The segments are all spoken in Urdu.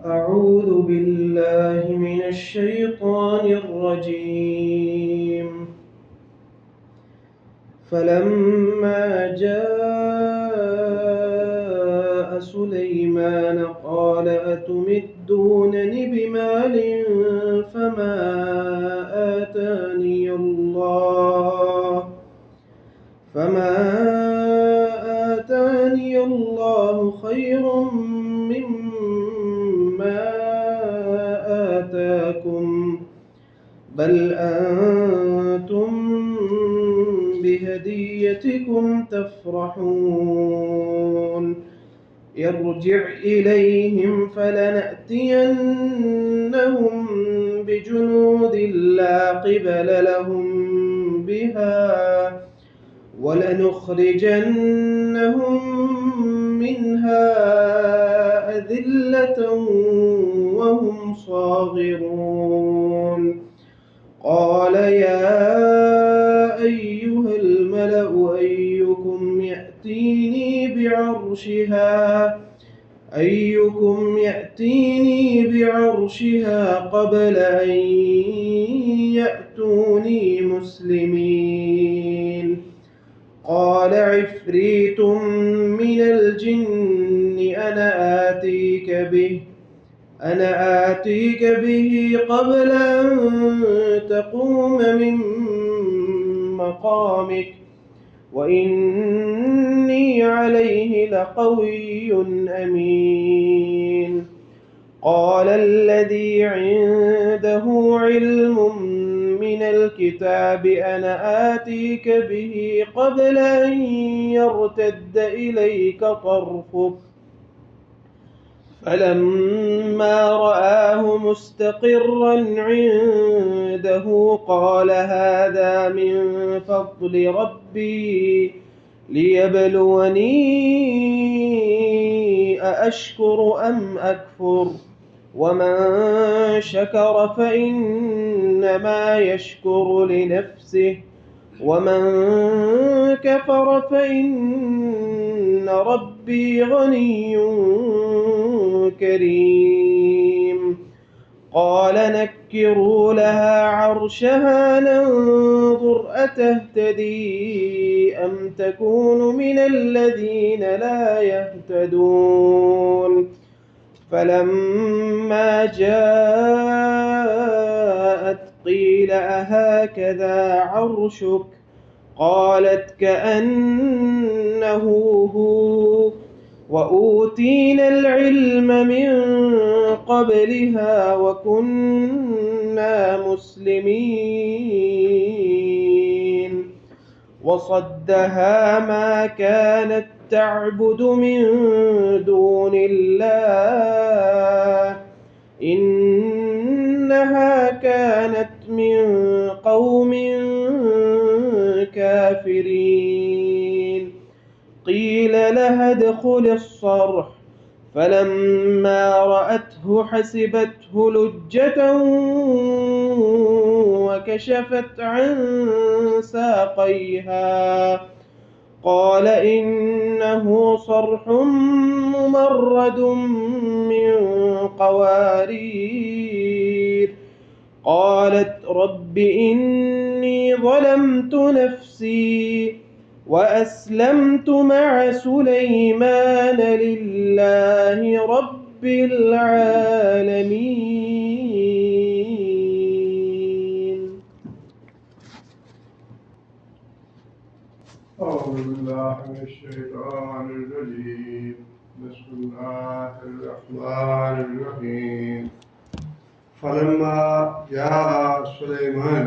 أعوذ بالله من الشيطان الرجيم. فلما جاء سليمان قال أتمدونني بمال فما آتاني الله خير مما آتاكم بل أنتم بهديتكم تفرحون. ارجع إليهم فلنأتينهم بجنود لا قبل لهم بها ولنخرجنهم منها أذلة وهم صاغرون. قال يا أيها الملأ أيكم يأتيني بعرشها قبل أن يأتوني مسلمين. قال عفريت من الجن أنا آتيك به قبل أن تقوم من مقامك وإني عليه لقوي أمين. قال الذي عنده علم من الكتاب أنا آتيك به قبل أن يرتد إليك طرفك فلما رآه مستقرا عنده قال هذا من فضل ربي ليبلوني أأشكر أم أكفر ومن شكر فإنما يشكر لنفسه ومن كفر فإن ربي غني كريم. قال نكروا لها عرشها ننظر أتهتدي أم تكون من الذين لا يهتدون. فلما جاءت قيل أهكذا عرشك قالت كأنه هو وأوتينا العلم من قبلها وكنا مسلمين. وصدها ما كانت تعبد من دون الله إنها كانت من قوم كافرين. قيل لها ادخل الصرح فلما رأته حسبته لجة وكشفت عن ساقيها قال إنه صرح ممرد من قوارير. قالت رب إني ظلمت نفسي وأسلمت مع سليمان لله رب العالمين. أعوذ بالله من الشيطان الرجيم. بسم الله الرحمن الرحيم. فلما جاء سليمان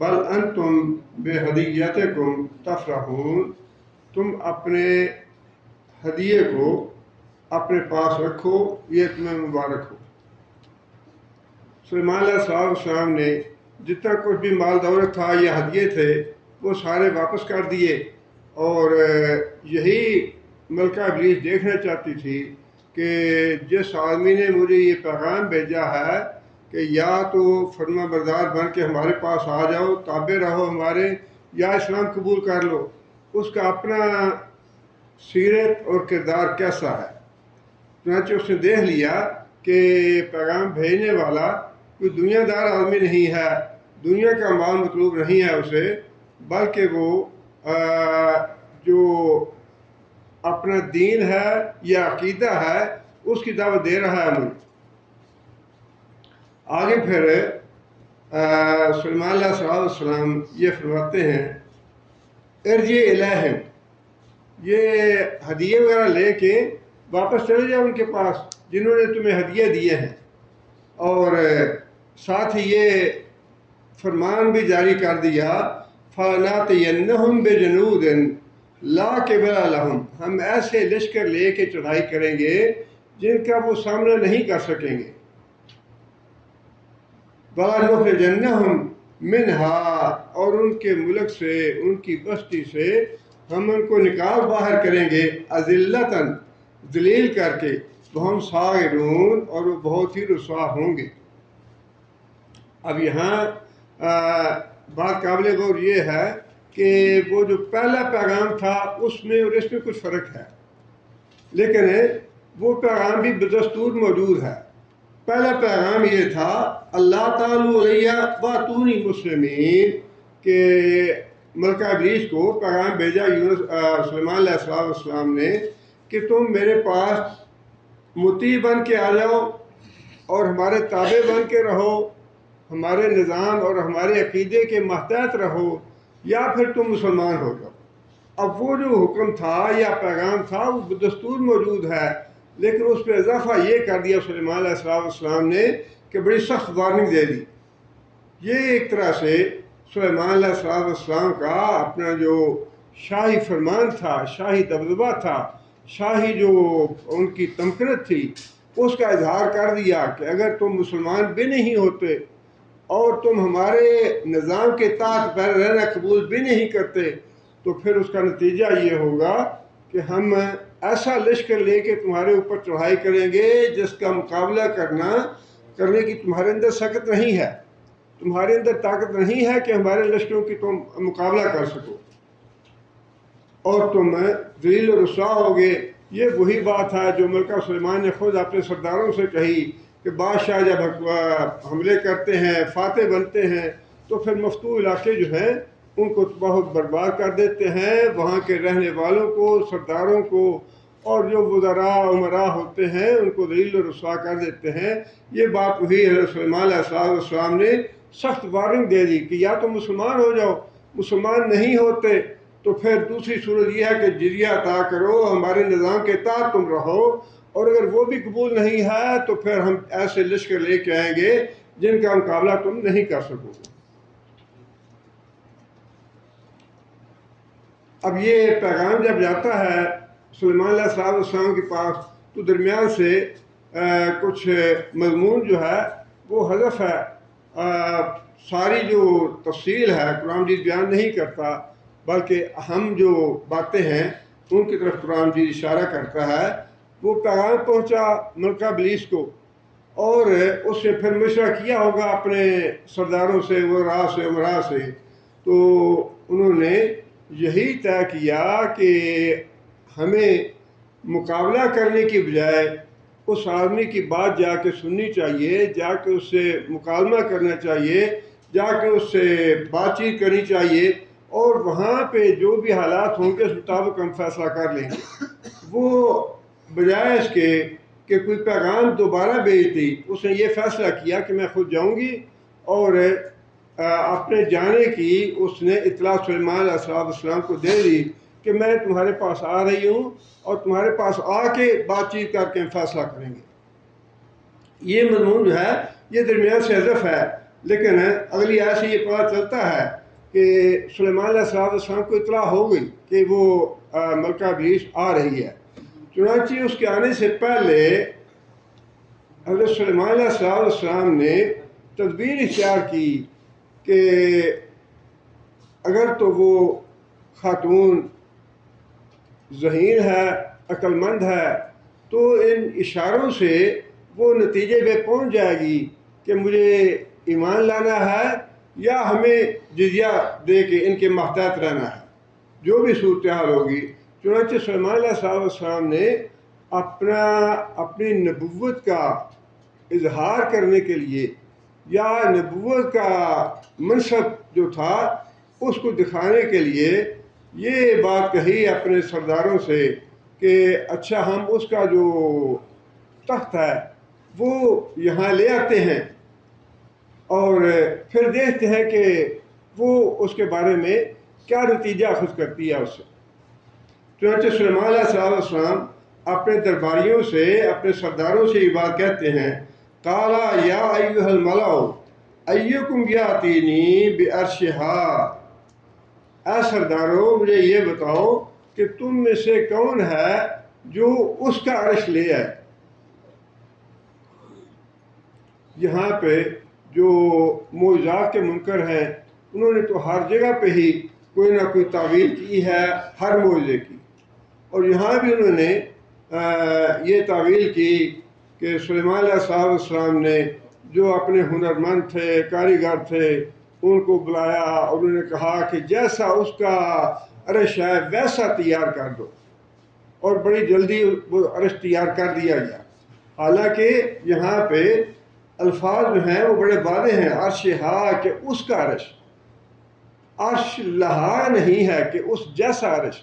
بل انتم بہدیتکم تفرحون، تم اپنے ہدیے کو اپنے پاس رکھو، یہ تمہیں مبارک ہو۔ سلیمان علیہ السلام نے جتنا کچھ بھی مال دولت تھا یا ہدیے تھے وہ سارے واپس کر دیے، اور یہی ملکہ ابلیس دیکھنا چاہتی تھی کہ جس آدمی نے مجھے یہ پیغام بھیجا ہے کہ یا تو فرما بردار بن کے ہمارے پاس آ جاؤ، تابع رہو ہمارے، یا اسلام قبول کر لو، اس کا اپنا سیرت اور کردار کیسا ہے۔ چنانچہ اس نے دیکھ لیا کہ پیغام بھیجنے والا کوئی دنیا دار آدمی نہیں ہے، دنیا کا مال مطلوب نہیں ہے اسے، بلکہ وہ جو اپنا دین ہے یا عقیدہ ہے اس کی دعوت دے رہا ہے مجھے۔ آگے پھر سلیمان علیہ السلام یہ فرماتے ہیں ارجع الیہم، یہ ہدیے وغیرہ لے کے واپس چلے جاؤ ان کے پاس جنہوں نے تمہیں ہدیے دیے ہیں، اور ساتھ ہی یہ فرمان بھی جاری کر دیا فَلَنَأْتِيَنَّهُمْ بِجُنُودٍ لَا قِبَلَ لَهُمْ، ہم ایسے لشکر لے کے چڑھائی کریں گے جن کا وہ سامنا نہیں کر سکیں گے۔ وَلَنُخْرِجَنَّهُمْ مِنْهَا، اور ان کے ملک سے، ان کی بستی سے ہم ان کو نکال باہر کریں گے، اذلتاً، ذلیل کر کے، وہم صاغرون، اور وہ بہت ہی رسوا ہوں گے۔ اب یہاں بات قابل غور یہ ہے کہ وہ جو پہلا پیغام تھا اس میں اور اس میں کچھ فرق ہے، لیکن وہ پیغام بھی بدستور موجود ہے۔ پہلا پیغام یہ تھا اللہ تعالیٰ علیہ واتونی مسلمین، کہ ملکہ ابلیس کو پیغام بھیجا سلیمان علیہ السلام نے کہ تم میرے پاس مطیع بن کے آ جاؤ اور ہمارے تابع بن کے رہو، ہمارے نظام اور ہمارے عقیدے کے ماتحت رہو، یا پھر تم مسلمان ہو جاؤ۔ اب وہ جو حکم تھا یا پیغام تھا وہ بدستور موجود ہے، لیکن اس پہ اضافہ یہ کر دیا سلیمان علیہ السلام نے کہ بڑی سخت وارننگ دے دی۔ یہ ایک طرح سے سلیمان علیہ السلام کا اپنا جو شاہی فرمان تھا، شاہی دبدبہ تھا، شاہی جو ان کی تمکنت تھی، اس کا اظہار کر دیا کہ اگر تم مسلمان بھی نہیں ہوتے اور تم ہمارے نظام کے تحت رہنا قبول بھی نہیں کرتے تو پھر اس کا نتیجہ یہ ہوگا کہ ہم ایسا لشکر لے کے تمہارے اوپر چڑھائی کریں گے جس کا مقابلہ کرنے کی تمہارے اندر سخت نہیں ہے، تمہارے اندر طاقت نہیں ہے کہ ہمارے لشکروں کی تم مقابلہ کر سکو، اور تم ذلیل و رسوا ہوگے۔ یہ وہی بات ہے جو ملکہ سلیمان نے خود اپنے سرداروں سے کہی کہ بادشاہ جب حملے کرتے ہیں، فاتح بنتے ہیں، تو پھر مفتوح علاقے جو ہیں ان کو بہت برباد کر دیتے ہیں، وہاں کے رہنے والوں کو، سرداروں کو، اور جو وزراء عمراء ہوتے ہیں ان کو ذلیل و رسوا کر دیتے ہیں۔ یہ بات وہی حضرت سلیمان علیہ السلام نے سخت وارننگ دے دی کہ یا تم مسلمان ہو جاؤ، مسلمان نہیں ہوتے تو پھر دوسری صورت یہ ہے کہ جزیہ عطا کرو، ہمارے نظام کے تحت تم رہو، اور اگر وہ بھی قبول نہیں ہے تو پھر ہم ایسے لشکر لے کے آئیں گے جن کا مقابلہ تم نہیں کر سکو گے۔ اب یہ پیغام جب جاتا ہے سلیمان علیہ السلام کے پاس تو درمیان سے کچھ مضمون جو ہے وہ حذف ہے، ساری جو تفصیل ہے قرآن مجید بیان نہیں کرتا، بلکہ اہم جو باتیں ہیں ان کی طرف قرآن مجید اشارہ کرتا ہے۔ وہ پیغام پہنچا ملکہ ابلیس کو، اور اس نے پھر مشورہ کیا ہوگا اپنے سرداروں سے، وزراء سے، عمراء سے، تو انہوں نے یہی طے کیا کہ ہمیں مقابلہ کرنے کی بجائے اس آدمی کی بات جا کے سننی چاہیے، جا کے اس سے مکالمہ کرنا چاہیے، جا کے اس سے بات چیت کرنی چاہیے، اور وہاں پہ جو بھی حالات ہوں گے اس مطابق ہم فیصلہ کر لیں گے۔ وہ بجائے اس کے کہ کوئی پیغام دوبارہ بھیجتی، اس نے یہ فیصلہ کیا کہ میں خود جاؤں گی، اور اپنے جانے کی اس نے اطلاع سلیمان علیہ السلام کو دے دی کہ میں تمہارے پاس آ رہی ہوں، اور تمہارے پاس آ کے بات چیت کر کے ہم فیصلہ کریں گے۔ یہ مضمون جو ہے یہ درمیان سے حذف ہے، لیکن اگلی آیت سے یہ پتہ چلتا ہے کہ سلیمان علیہ السلام کو اطلاع ہو گئی کہ وہ ملکہ بلیس آ رہی ہے۔ چنانچہ اس کے آنے سے پہلے حضرت سلیمان علیہ السلام نے تدبیر اختیار کی کہ اگر تو وہ خاتون ذہین ہے، عقل مند ہے، تو ان اشاروں سے وہ نتیجے پہ پہنچ جائے گی کہ مجھے ایمان لانا ہے یا ہمیں جزیہ دے کے ان کے محتاط رہنا ہے، جو بھی صورتحال ہوگی۔ چنانچہ سلیمان علیہ السلام نے اپنی نبوت کا اظہار کرنے کے لیے یا نبوت کا منصب جو تھا اس کو دکھانے کے لیے یہ بات کہی اپنے سرداروں سے کہ اچھا ہم اس کا جو تخت ہے وہ یہاں لے آتے ہیں اور پھر دیکھتے ہیں کہ وہ اس کے بارے میں کیا نتیجہ خود کرتی ہے اس سے۔ چنانچہ سلیمان علیہ السلام اپنے درباریوں سے، اپنے سرداروں سے یہ بات کہتے ہیں، قالا یا ایھا الملأ ایکم یاتینی بعرشھا، اے سرداروں مجھے یہ بتاؤ کہ تم میں سے کون ہے جو اس کا عرش لے آئے۔ یہاں پہ جو معجزات کے منکر ہیں انہوں نے تو ہر جگہ پہ ہی کوئی نہ کوئی تعویل کی ہے ہر معجزے کی، اور یہاں بھی انہوں نے یہ تعویل کی کہ سلیمان علیہ السلام نے جو اپنے ہنرمند تھے، کاریگر تھے، ان کو بلایا اور انہوں نے کہا کہ جیسا اس کا عرش ہے ویسا تیار کر دو، اور بڑی جلدی وہ عرش تیار کر دیا گیا۔ حالانکہ یہاں پہ الفاظ جو ہیں وہ بڑے واضح ہیں، عرش ہا کہ اس کا عرش، عرش لہا نہیں ہے کہ اس جیسا عرش،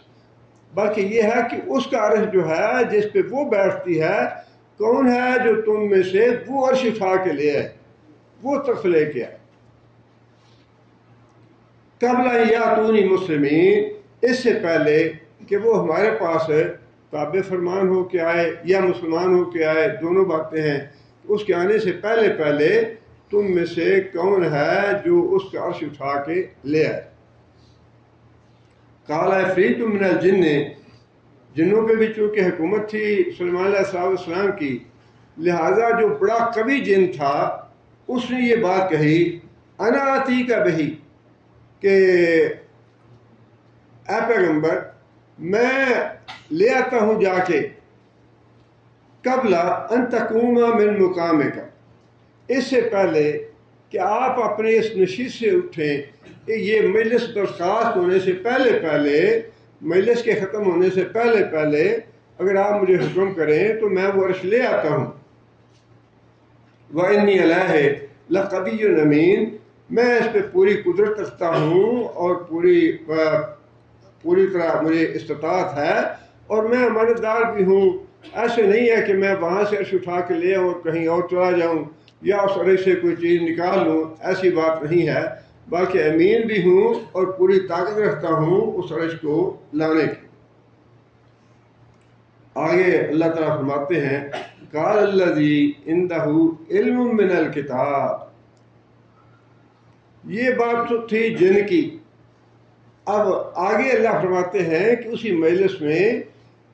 بلکہ یہ ہے کہ اس کا عرش جو ہے جس پہ وہ بیٹھتی ہے، کون ہے جو تم میں سے وہ عرش اٹھا کے لے آئے، وہ تخت لے کے آئے۔ قبل یاتونی مسلمین، اس سے پہلے کہ وہ ہمارے پاس تابع فرمان ہو کے آئے یا مسلمان ہو کے آئے، دونوں باتیں ہیں۔ اس کے آنے سے پہلے تم میں سے کون ہے جو اس کا عرش اٹھا کے لے آئے۔ قال عفریت من الجن، جنوں پہ بھی چونکہ حکومت تھی سلیمان علیہ السلام کی، لہٰذا جو بڑا قوی جن تھا اس نے یہ بات کہی، انا آتیک بہی، کہ اے پیغمبر میں لے آتا ہوں جا کے، قبل ان تقوم من مقامک، اس سے پہلے کہ آپ اپنے اس نشست سے اٹھیں، کہ یہ مجلس برخاست ہونے سے پہلے، مجلس کے ختم ہونے سے پہلے اگر آپ مجھے حکم کریں تو میں وہ عرش لے آتا ہوں۔ وَإِنِّي عَلَيْهِ لَقَوِيٌّ أَمِينٌ، میں اس پہ پوری قدرت رکھتا ہوں اور پوری طرح مجھے استطاعت ہے، اور میں امانت دار بھی ہوں۔ ایسے نہیں ہے کہ میں وہاں سے عرش اٹھا کے لے آؤں اور کہیں اور چلا جاؤں یا اس عرش سے کوئی چیز نکال لوں، ایسی بات نہیں ہے، بلکہ امین بھی ہوں اور پوری طاقت رکھتا ہوں اس عرش کو لانے کی۔ آگے اللہ تعالیٰ فرماتے ہیں، قال الذی عندہ علم من الکتاب، یہ بات تو تھی جن کی۔ اب آگے اللہ فرماتے ہیں کہ اسی مجلس میں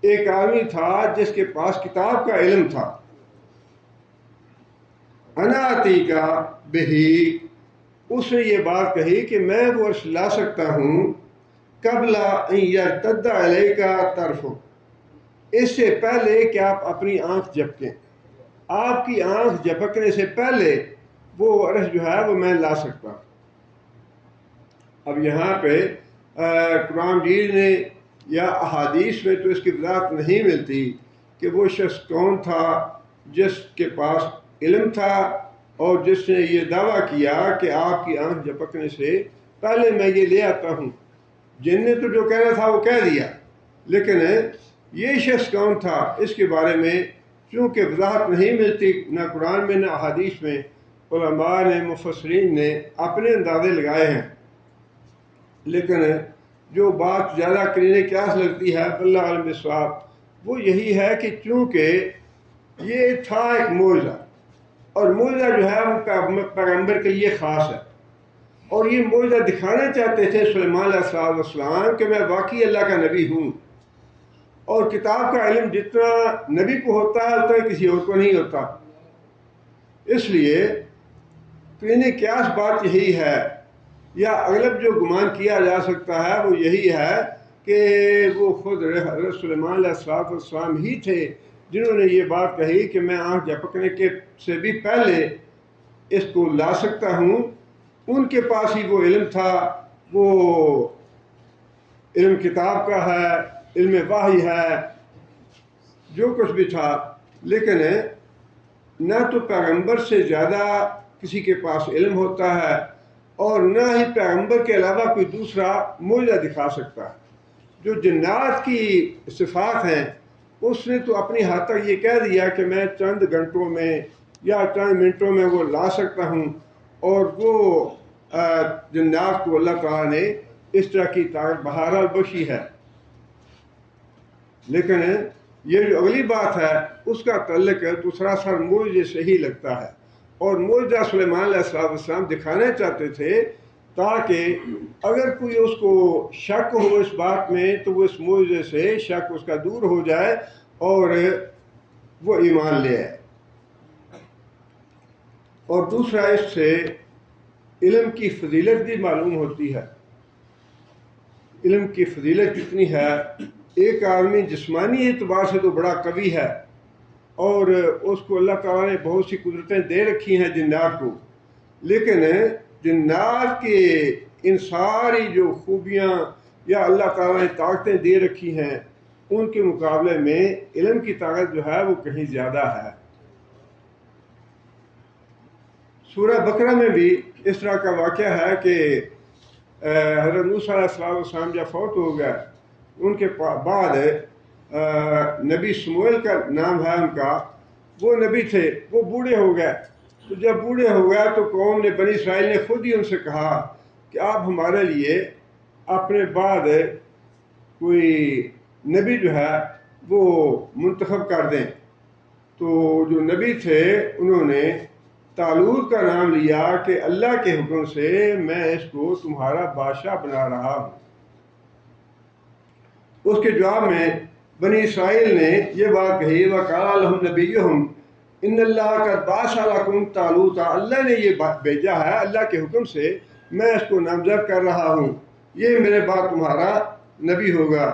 ایک آدمی تھا جس کے پاس کتاب کا علم تھا۔ انا آتیک بہی، اس نے یہ بات کہی کہ میں وہ عرش لا سکتا ہوں، قبل ان یرتد الیک طرفک، اس سے پہلے کہ آپ اپنی آنکھ جھپکیں، آپ کی آنکھ جھپکنے سے پہلے وہ عرش جو ہے وہ میں لا سکتا ہوں۔ اب یہاں پہ قرآن مجید نے یا احادیث میں تو اس کی وضاحت نہیں ملتی کہ وہ شخص کون تھا جس کے پاس علم تھا اور جس نے یہ دعویٰ کیا کہ آپ کی آنکھ جھپکنے سے پہلے میں یہ لے آتا ہوں۔ جن نے تو جو کہنا تھا وہ کہہ دیا، لیکن یہ شخص کون تھا اس کے بارے میں چونکہ وضاحت نہیں ملتی نہ قرآن میں نہ احادیث میں، علماء نے، مفسرین نے اپنے اندازے لگائے ہیں، لیکن جو بات زیادہ قرین قیاس لگتی ہے واللہ عالم بالصواب وہ یہی ہے کہ چونکہ یہ تھا ایک معجزہ، اور معجزہ جو ہے وہ پیغمبر کے لیے خاص ہے، اور یہ معجزہ دکھانا چاہتے تھے سلیمان علیہ السلام کہ میں واقعی اللہ کا نبی ہوں، اور کتاب کا علم جتنا نبی کو ہوتا ہے اتنا کسی اور کو نہیں ہوتا۔ اس لیے قرین قیاس بات یہی ہے، یا اغلب جو گمان کیا جا سکتا ہے وہ یہی ہے کہ وہ خود حضرت سلیمان علیہ السلام ہی تھے جنہوں نے یہ بات کہی کہ میں آنکھ جھپکنے کے سے بھی پہلے اس کو لا سکتا ہوں۔ ان کے پاس ہی وہ علم تھا، وہ علم کتاب کا ہے، علم وحی ہے، جو کچھ بھی تھا، لیکن نہ تو پیغمبر سے زیادہ کسی کے پاس علم ہوتا ہے اور نہ ہی پیغمبر کے علاوہ کوئی دوسرا معجزہ دکھا سکتا ہے۔ جو جنات کی صفات ہیں اس نے تو اپنی حد تک یہ کہہ دیا کہ میں چند گھنٹوں میں یا چند منٹوں میں وہ لا سکتا ہوں، اور وہ جنات کو اللہ تعالیٰ نے اس طرح کی طاقت بہرحال بخشی ہے۔ لیکن یہ جو اگلی بات ہے اس کا تعلق تو سراسر معجزے سے ہی لگتا ہے، اور معجزہ سلیمان علیہ السلام دکھانا چاہتے تھے تاکہ اگر کوئی اس کو شک ہو اس بات میں تو وہ اس معجزے سے شک اس کا دور ہو جائے اور وہ ایمان لے آئے۔ اور دوسرا اس سے علم کی فضیلت بھی معلوم ہوتی ہے۔ علم کی فضیلت کتنی ہے؟ ایک آدمی جسمانی اعتبار سے تو بڑا قوی ہے اور اس کو اللہ تعالیٰ نے بہت سی قدرتیں دے رکھی ہیں جنات کو، لیکن جنات کے ان ساری جو خوبیاں یا اللہ تعالیٰ نے طاقتیں دے رکھی ہیں ان کے مقابلے میں علم کی طاقت جو ہے وہ کہیں زیادہ ہے۔ سورہ بقرہ میں بھی اس طرح کا واقعہ ہے کہ حضرت موسیٰ علیہ السلام جب فوت ہو گئے، ان کے بعد نبی سموئیل کا نام ہے ان کا، وہ نبی تھے، وہ بوڑھے ہو گئے۔ تو جب بوڑھے ہو گئے تو قوم نے، بنی اسرائیل نے خود ہی ان سے کہا کہ آپ ہمارے لیے اپنے بعد کوئی نبی جو ہے وہ منتخب کر دیں۔ تو جو نبی تھے انہوں نے طالوت کا نام لیا کہ اللہ کے حکم سے میں اس کو تمہارا بادشاہ بنا رہا ہوں۔ اس کے جواب میں بنی اسرائیل نے یہ بات کہی، وَقَالَ لَهُمْ نَبِيُّهُمْ إِنَّ اللَّهَ قَدْ بَعَثَ لَكُمْ طَالُوتَ، اللہ نے یہ بات بھیجا ہے اللہ کے حکم سے، میں اس کو نامزد کر رہا ہوں، یہ میرے بعد تمہارا نبی ہوگا۔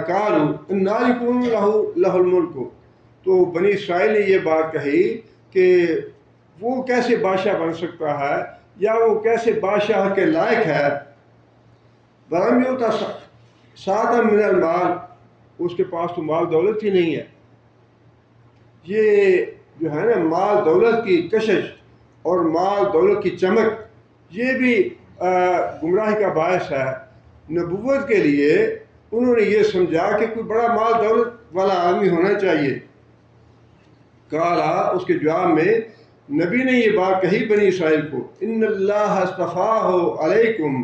قَالُوا أَنَّىٰ يَكُونُ لَهُ الْمُلْكُ، تو بنی اسرائیل نے یہ بات کہی کہ وہ کیسے بادشاہ بن سکتا ہے یا وہ کیسے بادشاہ کے لائق ہے۔ وَلَمْ يُؤْتَ سَعَةً مِنَ الْمَالِ، اس کے پاس تو مال دولت ہی نہیں ہے۔ یہ جو ہے نا مال دولت کی کشش اور مال دولت کی چمک، یہ بھی گمراہی کا باعث ہے۔ نبوت کے لیے انہوں نے یہ سمجھا کہ کوئی بڑا مال دولت والا آدمی ہونا چاہیے۔ کالا، اس کے جواب میں نبی نے یہ بات کہی بنی اسرائیل کو، ان اللہ اصطفاہ علیکم،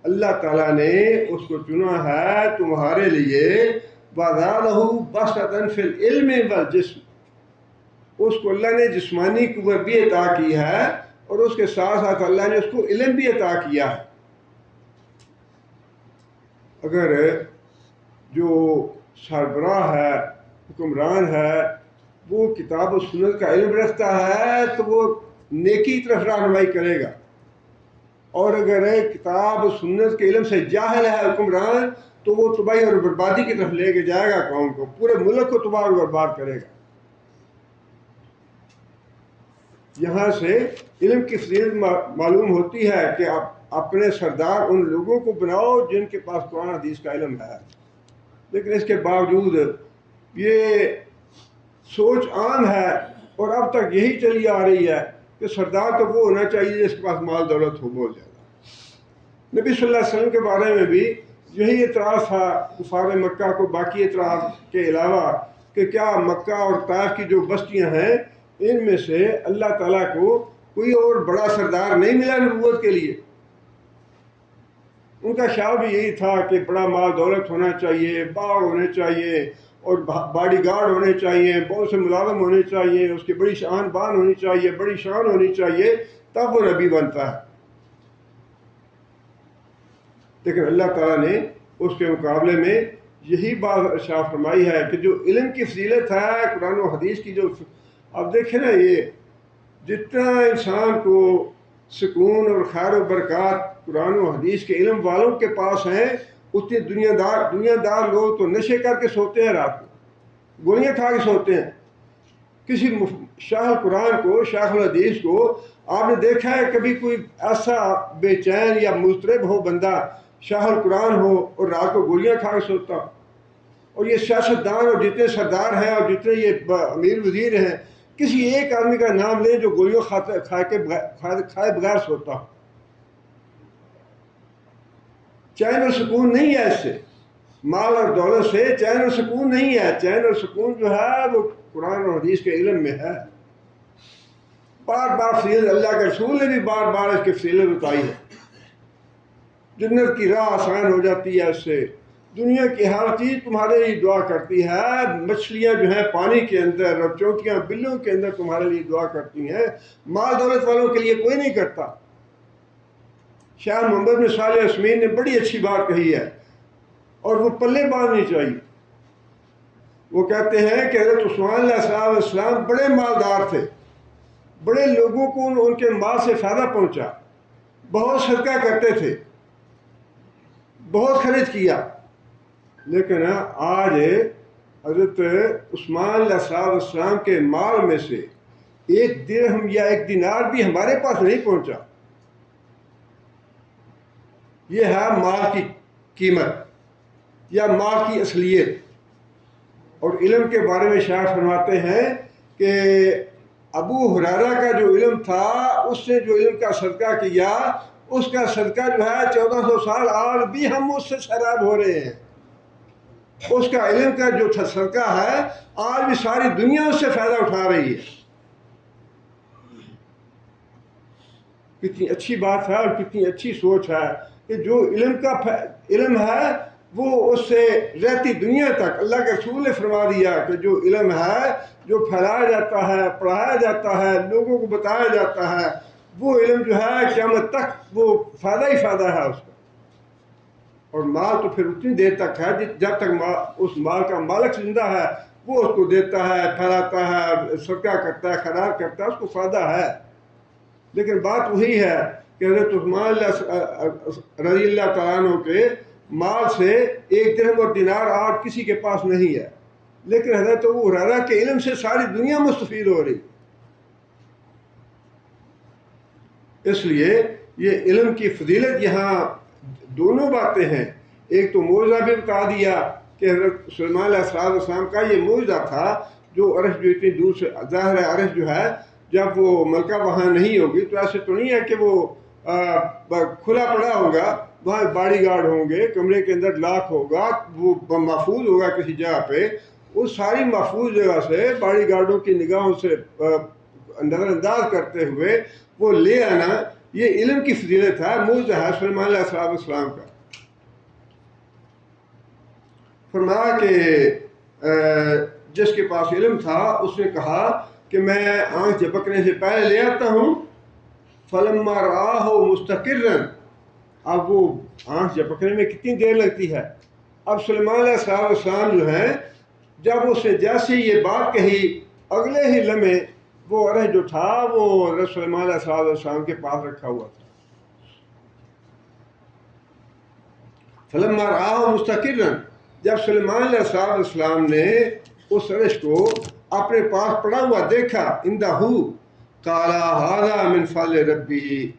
اللہ تعالیٰ نے اس کو چنا ہے تمہارے لیے، وزادہ بسطۃ فی العلم والجسم، اس کو اللہ نے جسمانی قوت بھی عطا کی ہے اور اس کے ساتھ ساتھ اللہ نے اس کو علم بھی عطا کیا ہے۔ اگر جو سربراہ ہے، حکمران ہے، وہ کتاب و سنت کا علم رکھتا ہے تو وہ نیکی کی طرف رہنمائی کرے گا، اور اگر کتاب و سنت کے علم سے جاہل ہے حکمران تو وہ تباہی اور بربادی کی طرف لے کے جائے گا، قوم کو، پورے ملک کو تباہ اور برباد کرے گا۔ یہاں سے علم کی فضیلت معلوم ہوتی ہے کہ آپ اپنے سردار ان لوگوں کو بناؤ جن کے پاس قرآن حدیث کا علم ہے، لیکن اس کے باوجود یہ سوچ عام ہے اور اب تک یہی چلی آ رہی ہے کہ سردار تو وہ ہونا چاہیے جس کے پاس مال دولت ہو بہت زیادہ۔ نبی صلی اللہ علیہ وسلم کے بارے میں بھی یہی اعتراض تھا کفار مکہ کو، باقی اعتراض کے علاوہ، کہ کیا مکہ اور طائف کی جو بستیاں ہیں ان میں سے اللہ تعالیٰ کو کوئی اور بڑا سردار نہیں ملا نبوت کے لیے۔ ان کا خیال بھی یہی تھا کہ بڑا مال دولت ہونا چاہیے، باغ ہونے چاہیے اور باڈی گارڈ ہونے چاہیے، بہت سے ملازم ہونے چاہیے، اس کی بڑی شان بان ہونی چاہیے، بڑی شان ہونی چاہیے، تب وہ نبی بنتا ہے۔ لیکن اللہ تعالیٰ نے اس کے مقابلے میں یہی بات ارشاد فرمائی ہے کہ جو علم کی فضیلت ہے قرآن و حدیث کی، جو اب دیکھیں نا، یہ جتنا انسان کو سکون اور خیر و برکات قرآن و حدیث کے علم والوں کے پاس ہیں، اتنے دنیا دار لوگ تو نشے کر کے سوتے ہیں، رات کو گولیاں کھا کے سوتے ہیں۔ کسی شاہ القرآن کو، شاہ الحدیث کو آپ نے دیکھا ہے کبھی کوئی ایسا بے چین یا مضطرب ہو بندہ، شاہ القرآن ہو اور رات کو گولیاں کھا کے سوتا؟ اور یہ سیاستدان اور جتنے سردار ہیں اور جتنے یہ امیر وزیر ہیں، کسی ایک آدمی کا نام لیں جو گولیوں کھائے بغیر سوتا؟ چین اور سکون نہیں ہے اس سے، مال اور دولت سے چین اور سکون نہیں ہے۔ چین اور سکون جو ہے وہ قرآن اور حدیث کے علم میں ہے۔ بار بار فضیلت اللہ کے رسول نے بھی بار بار اس کی فضیلت بتائی ہے۔ جنت کی راہ آسان ہو جاتی ہے اس سے، دنیا کی ہر چیز تمہارے لیے دعا کرتی ہے، مچھلیاں جو ہیں پانی کے اندر اور چونکیاں بلوں کے اندر تمہارے لیے دعا کرتی ہیں، مال دولت والوں کے لیے کوئی نہیں کرتا۔ شاہ محمد بن صالح عثیمین نے بڑی اچھی بات کہی ہے اور وہ پلے باندھنی چاہیے۔ وہ کہتے ہیں کہ حضرت عثمان علیہ السلام بڑے مالدار تھے، بڑے لوگوں کو ان کے مال سے فائدہ پہنچا، بہت صدقہ کرتے تھے، بہت خرچ کیا، لیکن آج حضرت عثمان علیہ السلام کے مال میں سے ایک درہم یا ایک دینار بھی ہمارے پاس نہیں پہنچا۔ یہ ہے مال کی قیمت یا مال کی اصلیت۔ اور علم کے بارے میں شاعر فرماتے ہیں کہ ابو ہریرہ کا جو علم تھا، اس نے جو علم کا صدقہ کیا، اس کا صدقہ جو ہے 1400 سال آج بھی ہم اس سے سیراب ہو رہے ہیں۔ اس کا علم کا جو صدقہ ہے آج بھی ساری دنیا اس سے فائدہ اٹھا رہی ہے۔ کتنی اچھی بات ہے اور کتنی اچھی سوچ ہے کہ جو علم ہے وہ اس سے رہتی دنیا تک، اللہ کے رسول نے فرما دیا کہ جو علم ہے، جو پھیلایا جاتا ہے، پڑھایا جاتا ہے، لوگوں کو بتایا جاتا ہے، وہ علم جو ہے قیامت تک وہ فائدہ ہی فائدہ ہے اس کا۔ اور مال تو پھر اتنی دیر تک ہے جب تک اس مال کا مالک زندہ ہے، وہ اس کو دیتا ہے، پھیلاتا ہے، صدقہ کرتا ہے، خیرات کرتا ہے، اس کو فائدہ ہے۔ لیکن بات وہی ہے کہ حضرت عثمان رضی اللہ تعالیٰ عنہ کے مال سے ایک درہم اور دینار آج کسی کے پاس نہیں ہے، لیکن حضرت ابو ہریرہ کے علم سے ساری دنیا مستفید ہو رہی۔ اس لیے یہ علم کی فضیلت یہاں دونوں باتیں ہیں۔ ایک تو معجزہ بھی بتا دیا کہ حضرت سلیمان علیہ السلام کا یہ معجزہ تھا، جو عرش جو اتنی دور سے، ظاہر ہے عرش جو ہے جب وہ ملکہ وہاں نہیں ہوگی تو ایسے تو نہیں ہے کہ وہ کھلا پڑا ہوگا، وہاں باڈی گارڈ ہوں گے، کمرے کے اندر لاک ہوگا، وہ محفوظ ہوگا کسی جگہ پہ۔ اس ساری محفوظ جگہ سے باڈی گارڈوں کی نگاہوں سے نظر انداز کرتے ہوئے وہ لے آنا، یہ علم کی فضیلت ہے، معجزہ ہے سلیمان علیہ السلام کا۔ فرمایا کہ جس کے پاس علم تھا اس نے کہا کہ میں آنکھ جھپکنے سے پہلے لے آتا ہوں، فلما رآہ مستقرا۔ اب وہ آنکھ جھپکنے میں کتنی دیر لگتی ہے؟ اب سلیمان علیہ السلام جو ہیں، جب اس نے جیسے یہ بات کہی، اگلے ہی لمحے وہ عرش جو تھا وہ حضرت سلیمان علیہ السلام کے پاس رکھا ہوا تھا۔ فلما رآہ مستقرا، جب سلیمان علیہ السلام نے اس عرش کو اپنے پاس پڑا ہوا دیکھا، اندہ قال ھذا من فضل ربی،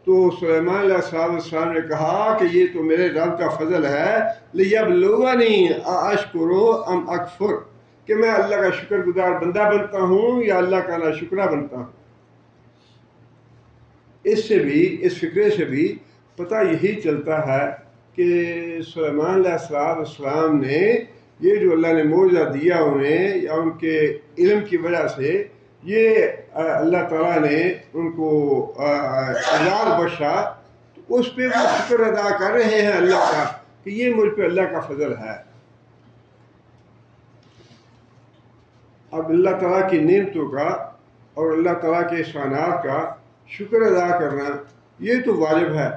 تو سلیمان علیہ السلام نے کہا کہ یہ تو میرے رب کا فضل ہے، لیبلونی ااشکر ام اکفر، کہ میں اللہ کا شکر گزار بندہ بنتا ہوں یا اللہ کا ناشکرہ بنتا ہوں۔ اس سے بھی، اس فکرے سے بھی پتہ یہی چلتا ہے کہ سلیمان علیہ السلام نے یہ جو اللہ نے معجزہ دیا انہیں، یا ان کے علم کی وجہ سے یہ اللہ تعالیٰ نے ان کو اعزاز بخشا، تو اس پہ وہ شکر ادا کر رہے ہیں اللہ کا کہ یہ مجھ پہ اللہ کا فضل ہے۔ اب اللہ تعالیٰ کی نعمتوں کا اور اللہ تعالیٰ کے احسانات کا شکر ادا کرنا یہ تو واجب ہے،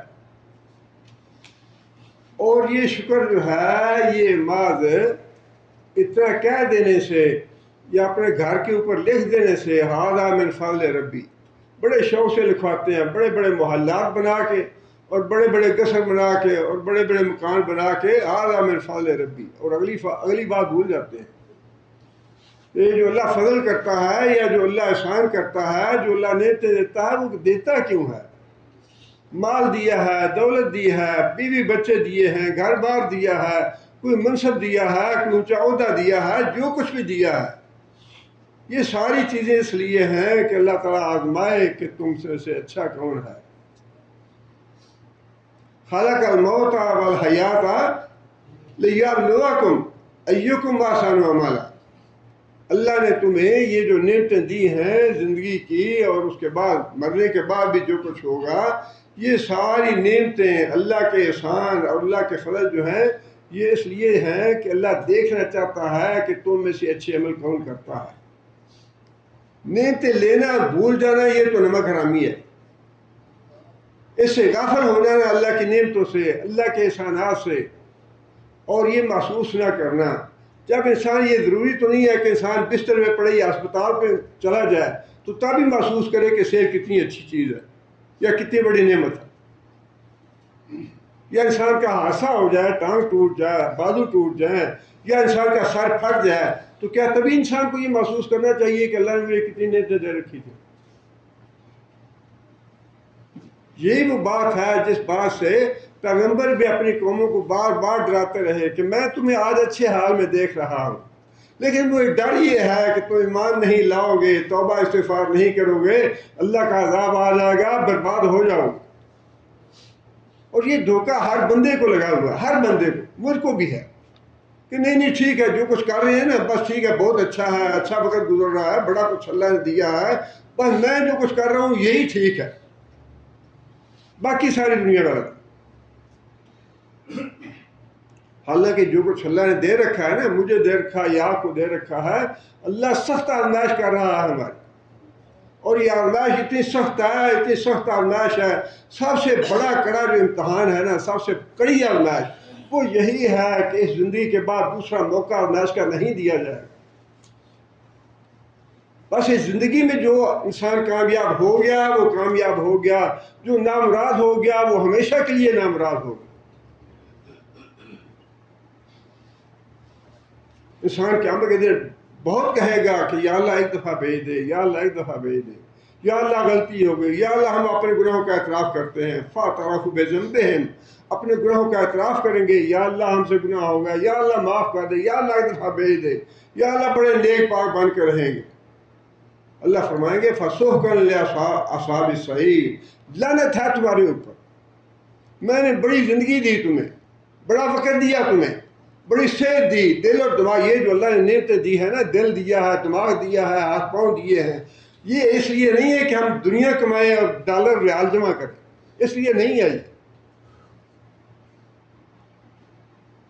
اور یہ شکر جو ہے یہ محض اتنا کہہ دینے سے یا اپنے گھر کے اوپر لکھ دینے سے ھذا من فضل ربی، بڑے شوق سے لکھواتے ہیں، بڑے بڑے محلات بنا کے اور بڑے بڑے قصر بنا کے اور بڑے بڑے مکان بنا کے ھذا من فضل ربی، اور اگلی بات بھول جاتے ہیں۔ یہ جو اللہ فضل کرتا ہے یا جو اللہ احسان کرتا ہے، جو اللہ نعمتیں دیتا ہے، وہ دیتا کیوں ہے؟ مال دیا ہے، دولت دی ہے، بیوی بچے دیے ہیں، گھر بار دیا ہے، کوئی منصب دیا ہے، کوئی اونچا عہدہ دیا ہے، جو کچھ بھی دیا ہے، یہ ساری چیزیں اس لیے ہیں کہ اللہ تعالیٰ آزمائے کہ تم سے اچھا کون ہے۔ خلق الموت والحیات لیبلوکم ایکم احسن عملا، اللہ نے تمہیں یہ جو نعمتیں دی ہیں زندگی کی اور اس کے بعد مرنے کے بعد بھی جو کچھ ہوگا، یہ ساری نعمتیں اللہ کے احسان اور اللہ کے فضل جو ہیں یہ اس لیے ہیں کہ اللہ دیکھنا چاہتا ہے کہ تم میں سے اچھے عمل کون کرتا ہے۔ نعمتیں لینا بھول جانا یہ تو نمک حرامی ہے، اس سے غافل ہو جانا اللہ کی نعمتوں سے، اللہ کے احسانات سے، اور یہ محسوس نہ کرنا۔ جب انسان، یہ ضروری تو نہیں ہے کہ انسان بستر میں پڑے یا اسپتال پہ چلا جائے تو تب ہی محسوس کرے کہ صحت کتنی اچھی چیز ہے یا کتنی بڑی نعمت ہے، یا انسان کا حادثہ ہو جائے، ٹانگ ٹوٹ جائے، بازو ٹوٹ جائے، یا انسان کا سر پھٹ جائے، تو کیا تبھی انسان کو یہ محسوس کرنا چاہیے کہ اللہ نے مجھے کتنی نعمتیں دے رکھی تھی؟ یہی وہ بات ہے جس بات سے پیغمبر بھی اپنی قوموں کو بار بار ڈراتے رہے کہ میں تمہیں آج اچھے حال میں دیکھ رہا ہوں، لیکن وہ ڈر یہ ہے کہ تم ایمان نہیں لاؤ گے، توبہ استغفار نہیں کرو گے، اللہ کا عذاب آ جائے گا، برباد ہو جاؤ گے۔ اور یہ دھوکہ ہر بندے کو لگا ہوا ہے، ہر بندے کو، مجھ کو بھی ہے کہ نہیں ٹھیک ہے جو کچھ کر رہے ہیں نا، بس ٹھیک ہے، بہت اچھا ہے، اچھا وقت گزر رہا ہے، بڑا کچھ اللہ نے دیا ہے، بس میں جو کچھ کر رہا ہوں یہی ٹھیک ہے، باقی ساری دنیا غلط۔ حالانکہ جو کچھ اللہ نے دے رکھا ہے نا، مجھے دے رکھا ہے یا آپ کو دے رکھا ہے، اللہ سخت آزمائش کر رہا ہے ہماری، اور یہ آزمائش اتنی سخت ہے، اتنی سخت آزمائش ہے، سب سے بڑا کڑا جو امتحان ہے نا، سب سے کڑی آزمائش وہ یہی ہے کہ اس زندگی کے بعد دوسرا موقع آزمائش کا نہیں دیا جائے گا۔ بس اس زندگی میں جو انسان کامیاب ہو گیا وہ کامیاب ہو گیا، جو نامراد ہو گیا وہ ہمیشہ کے لیے نامراد ہو گیا۔ انسان قیامت کے دن بہت کہے گا کہ یا اللہ ایک دفعہ بھیج دے، یا اللہ ایک دفعہ بھیج دے، یا اللہ غلطی ہو گئی، یا اللہ ہم اپنے گناہوں کا اعتراف کرتے ہیں، فاعترفوا بذنبہم، اپنے گناہوں کا اعتراف کریں گے، یا اللہ ہم سے گناہ ہو گیا، یا اللہ معاف کر دے، یا اللہ ایک دفعہ بھیج دے، یا اللہ بڑے نیک پاک بن کے رہیں گے۔ اللہ فرمائیں گے فَسُحْقًا لِأَصْحَابِ السَّعِيرِ، لعنت ہے تمہارے اوپر، میں نے بڑی زندگی دی تمہیں، بڑا وقت دیا تمہیں، بڑی صحت دی، دل اور دماغ، یہ جو اللہ نے نعمتیں دی ہے نا، دل دیا ہے، دماغ دیا ہے، ہاتھ پاؤں دیے ہیں، یہ اس لیے نہیں ہے کہ ہم دنیا کمائیں اور ڈالر ریال جمع کریں، اس لیے نہیں ہے،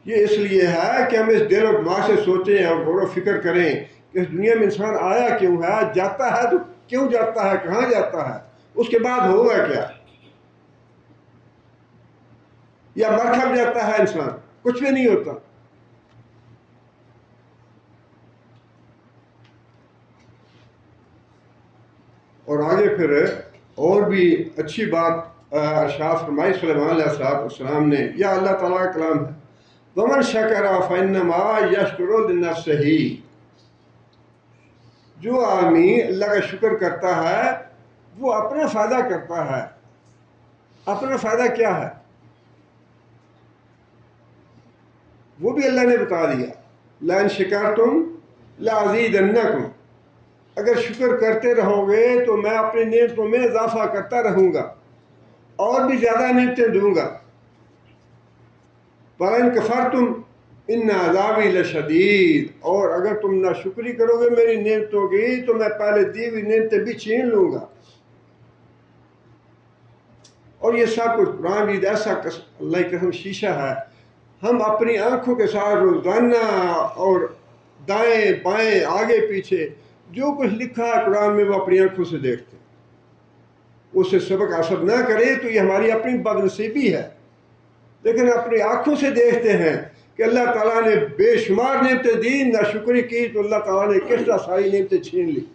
یہ اس لیے ہے کہ ہم اس دل اور دماغ سے سوچیں اور غور و فکر کریں کہ اس دنیا میں انسان آیا کیوں ہے، جاتا ہے تو کیوں جاتا ہے، کہاں جاتا ہے، اس کے بعد ہوگا کیا، یا مرکب جاتا ہے انسان، کچھ بھی نہیں ہوتا۔ اور آگے پھر اور بھی اچھی بات ارشاد فرمائی سلیمان علیہ السلام نے، یا اللہ تعالیٰ کا کلام ہے، وَمَنْ شَكَرَ فَإِنَّمَا يَشْكُرُ لِنَفْسِهِ، جو آدمی اللہ کا شکر کرتا ہے وہ اپنا فائدہ کرتا ہے۔ اپنا فائدہ کیا ہے وہ بھی اللہ نے بتا دیا، لَإِن شَكَرْتُمْ لَأَزِيدَنَّكُمْ، اگر شکر کرتے رہو گے تو میں اپنی نعمتوں میں اضافہ کرتا رہوں گا اور بھی زیادہ نعمتیں دوں گا۔ وَلَئِن كَفَرْتُمْ إِنَّ عَذَابِي لَشَدِيدٌ، اور اگر تم ناشکری کرو گے میری نعمتوں کی تو میں پہلے دی ہوئی نعمتیں بھی چھین لوں گا۔ اور یہ سب کچھ قرآن بھی ایسا اللہ کی قسم شیشہ ہے، ہم اپنی آنکھوں کے ساتھ روزانہ اور دائیں بائیں آگے پیچھے جو کچھ لکھا ہے قرآن میں وہ اپنی آنکھوں سے دیکھتے ہیں، اس سے سبق حاصل نہ کرے تو یہ ہماری اپنی بد نصیبی ہے، لیکن اپنی آنکھوں سے دیکھتے ہیں کہ اللہ تعالیٰ نے بے شمار نعمتیں دی، نہ شکری کی تو اللہ تعالیٰ نے کس طرح ساری نعمتیں چھین لی،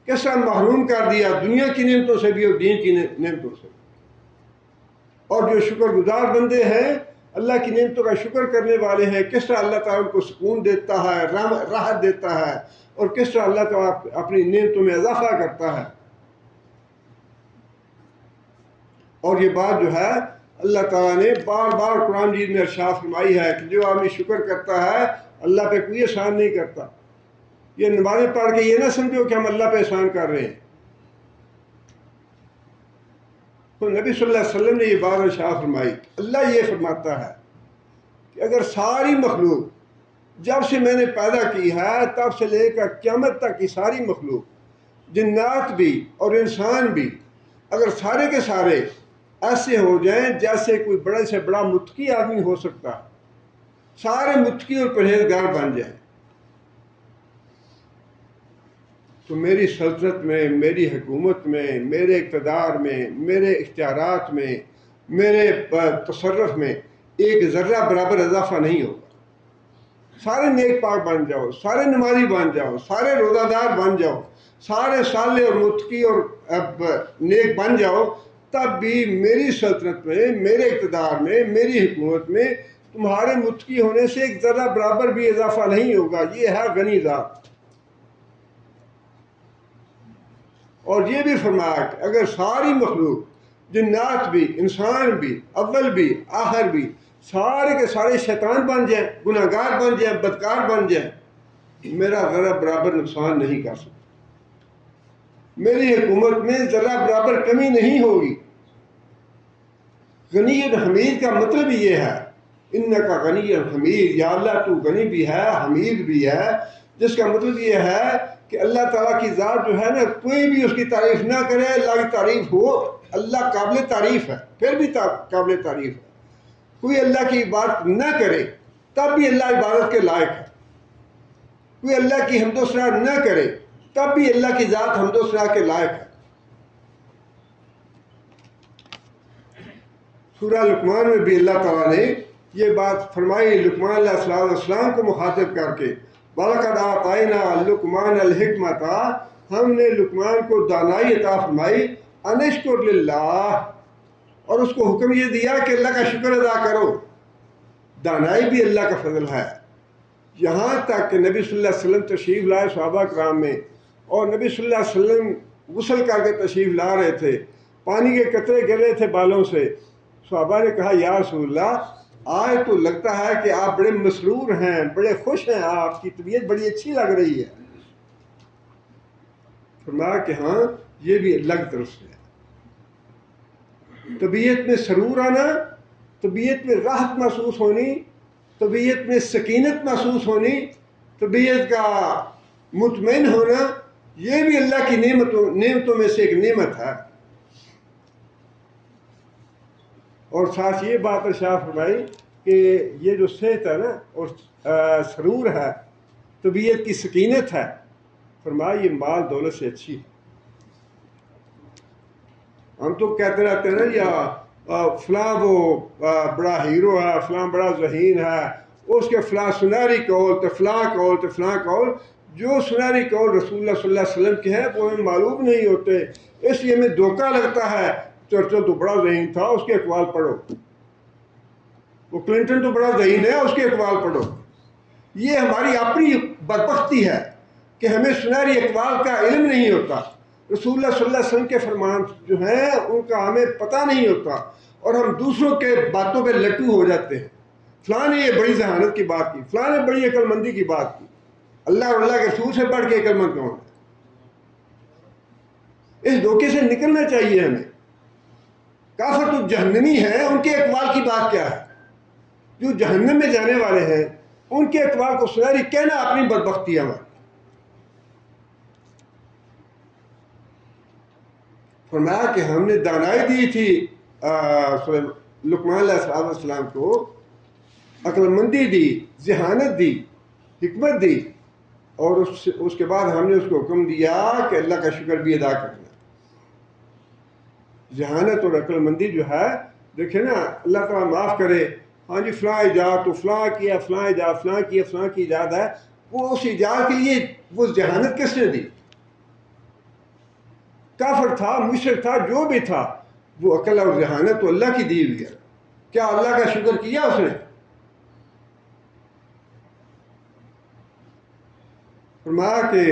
کس طرح محروم کر دیا دنیا کی نعمتوں سے بھی اور دین کی نعمتوں سے۔ اور جو شکر گزار بندے ہیں، اللہ کی نعمتوں کا شکر کرنے والے ہیں، کس طرح اللہ تعالیٰ ان کو سکون دیتا ہے، راحت دیتا ہے، اور کس طرح اللہ تعالیٰ اپنی نعمتوں میں اضافہ کرتا ہے۔ اور یہ بات جو ہے اللہ تعالیٰ نے بار بار قرآن مجید میں ارشاد فرمائی ہے کہ جو آدمی شکر کرتا ہے اللہ پہ کوئی احسان نہیں کرتا۔ یہ نمازیں پڑھ کے یہ نہ سمجھو کہ ہم اللہ پہ احسان کر رہے ہیں۔ تو نبی صلی اللہ علیہ وسلم نے یہ بات ارشاد فرمائی، اللہ یہ فرماتا ہے کہ اگر ساری مخلوق جب سے میں نے پیدا کی ہے تب سے لے کر قیامت تک کی ساری مخلوق، جنات بھی اور انسان بھی، اگر سارے کے سارے ایسے ہو جائیں جیسے کوئی بڑے سے بڑا متقی آدمی ہو سکتا، سارے متقی اور پرہیزگار بن جائیں، تو میری سلطنت میں، میری حکومت میں، میرے اقتدار میں، میرے اختیارات میں، میرے تصرف میں ایک ذرہ برابر اضافہ نہیں ہوگا۔ سارے نیک پاک بن جاؤ، سارے نمازی بن جاؤ، سارے روزہ دار بن جاؤ، سارے صالح اور متقی اور نیک بن جاؤ، تب بھی میری سلطنت میں، میرے اقتدار میں، میری حکومت میں تمہارے متقی ہونے سے ایک ذرہ برابر بھی اضافہ نہیں ہوگا۔ یہ ہے غنی ذات۔ اور یہ بھی فرمایا کہ اگر ساری مخلوق، جنات بھی، انسان بھی، اول بھی، آخر بھی، سارے کے سارے شیطان بن جائیں، گناہ گار بن جائیں، بدکار بن جائیں، میرا ذرہ برابر نقصان نہیں کر سکتا، میری حکومت میں ذرہ برابر کمی نہیں ہوگی۔ غنی حمید کا مطلب یہ ہے، انکا غنی حمید، یا اللہ تو غنی بھی ہے، حمید بھی ہے، جس کا مطلب یہ ہے کہ اللہ تعالیٰ کی ذات جو ہے نا، کوئی بھی اس کی تعریف نہ کرے، اللہ کی تعریف ہو، اللہ قابل تعریف ہے، پھر بھی قابل تعریف ہے۔ کوئی اللہ کی عبادت نہ کرے تب بھی اللہ عبادت کے لائق ہے، کوئی اللہ کی حمد و ثنا نہ کرے تب بھی اللہ کی ذات حمد و ثنا کے لائق ہے۔ سورہ لقمان میں بھی اللہ تعالیٰ نے یہ بات فرمائی لقمان علیہ السلام کو مخاطب کر کے، وَلَقَدْ آتَيْنَا لُقْمَانَ الْحِكْمَةَ، ہم نے لقمان کو دانائی عطا فرمائی، أَنِ اشْكُرْ لِلَّهِ، اور اس کو حکم یہ دیا کہ اللہ کا شکر ادا کرو۔ دانائی بھی اللہ کا فضل ہے، یہاں تک کہ نبی صلی اللہ علیہ وسلم تشریف لائے صحابہ کرام میں، اور نبی صلی اللہ علیہ وسلم غسل کر کے تشریف لا رہے تھے، پانی کے قطرے گر رہے تھے بالوں سے، صحابہ نے کہا یا رسول اللہ، آج تو لگتا ہے کہ آپ بڑے مسرور ہیں، بڑے خوش ہیں، آپ کی طبیعت بڑی اچھی لگ رہی ہے۔ فرمایا کہ ہاں یہ بھی اللہ کی طرف سے ہے۔ طبیعت میں سرور آنا، طبیعت میں راحت محسوس ہونی، طبیعت میں سکینت محسوس ہونی، طبیعت کا مطمئن ہونا، یہ بھی اللہ کی نعمتوں میں سے ایک نعمت ہے۔ اور ساتھ یہ بات ارشاد فرمائی کہ یہ جو صحت ہے نا اور سرور ہے، طبیعت کی سکینت ہے، فرمایا یہ مال دولت سے اچھی ہے۔ ہم تو کہتے رہتے ہیں نا یا فلاں وہ بڑا ہیرو ہے، فلاں بڑا ذہین ہے، اس کے فلاں سنہری قول تو فلاں قول تو فلاں قول، جو سنہری قول رسول اللہ صلی اللہ علیہ وسلم کے ہیں وہ ہمیں معلوم نہیں ہوتے، اس لیے ہمیں دھوکہ لگتا ہے۔ چرچل تو بڑا ذہین تھا، اس کے اقوال پڑھو، وہ کلنٹن تو بڑا ذہین ہے، اس کے اقوال پڑھو۔ یہ ہماری اپنی بدبختی ہے کہ ہمیں سنہری اقوال کا علم نہیں ہوتا، رسول اللہ صلی اللہ علیہ وسلم کے فرمان جو ہیں ان کا ہمیں پتہ نہیں ہوتا، اور ہم دوسروں کے باتوں پہ لٹو ہو جاتے ہیں۔ فلاں نے یہ بڑی ذہانت کی بات کی، فلاں نے بڑی عقل مندی کی بات کی، اللہ اور اللہ کے رسول سے بڑھ کے عقل مند کون ہے؟ اس دھوکے سے نکلنا چاہیے ہمیں۔ کافر تو جہنمی ہیں، ان کے اقوال کی بات کیا ہے؟ جو جہنم میں جانے والے ہیں ان کے اقوال کو سنہری کہنا اپنی بدبختی ہے ہماری۔ فرمایا کہ ہم نے دانائی دی تھی لقمان علیہ السلام کو، عقل مندی دی، ذہانت دی، حکمت دی، اور اس کے بعد ہم نے اس کو حکم دیا کہ اللہ کا شکر بھی ادا کرنا. ذہانت اور عقل مندی جو ہے، دیکھیں نا، اللہ تعالیٰ معاف کرے، ہاں جی فلاں ایجاد تو فلاں کیا، فلاں ایجاد فلاں کیا، فلاں کی ایجاد ہے، وہ اس ایجاد کے لیے وہ ذہانت کس نے دی؟ کافر تھا، مشرک تھا، جو بھی تھا، وہ عقل اور ذہانت تو اللہ کی دی ہوئی ہے. کیا اللہ کا شکر کیا اس نے؟ فرمایا کہ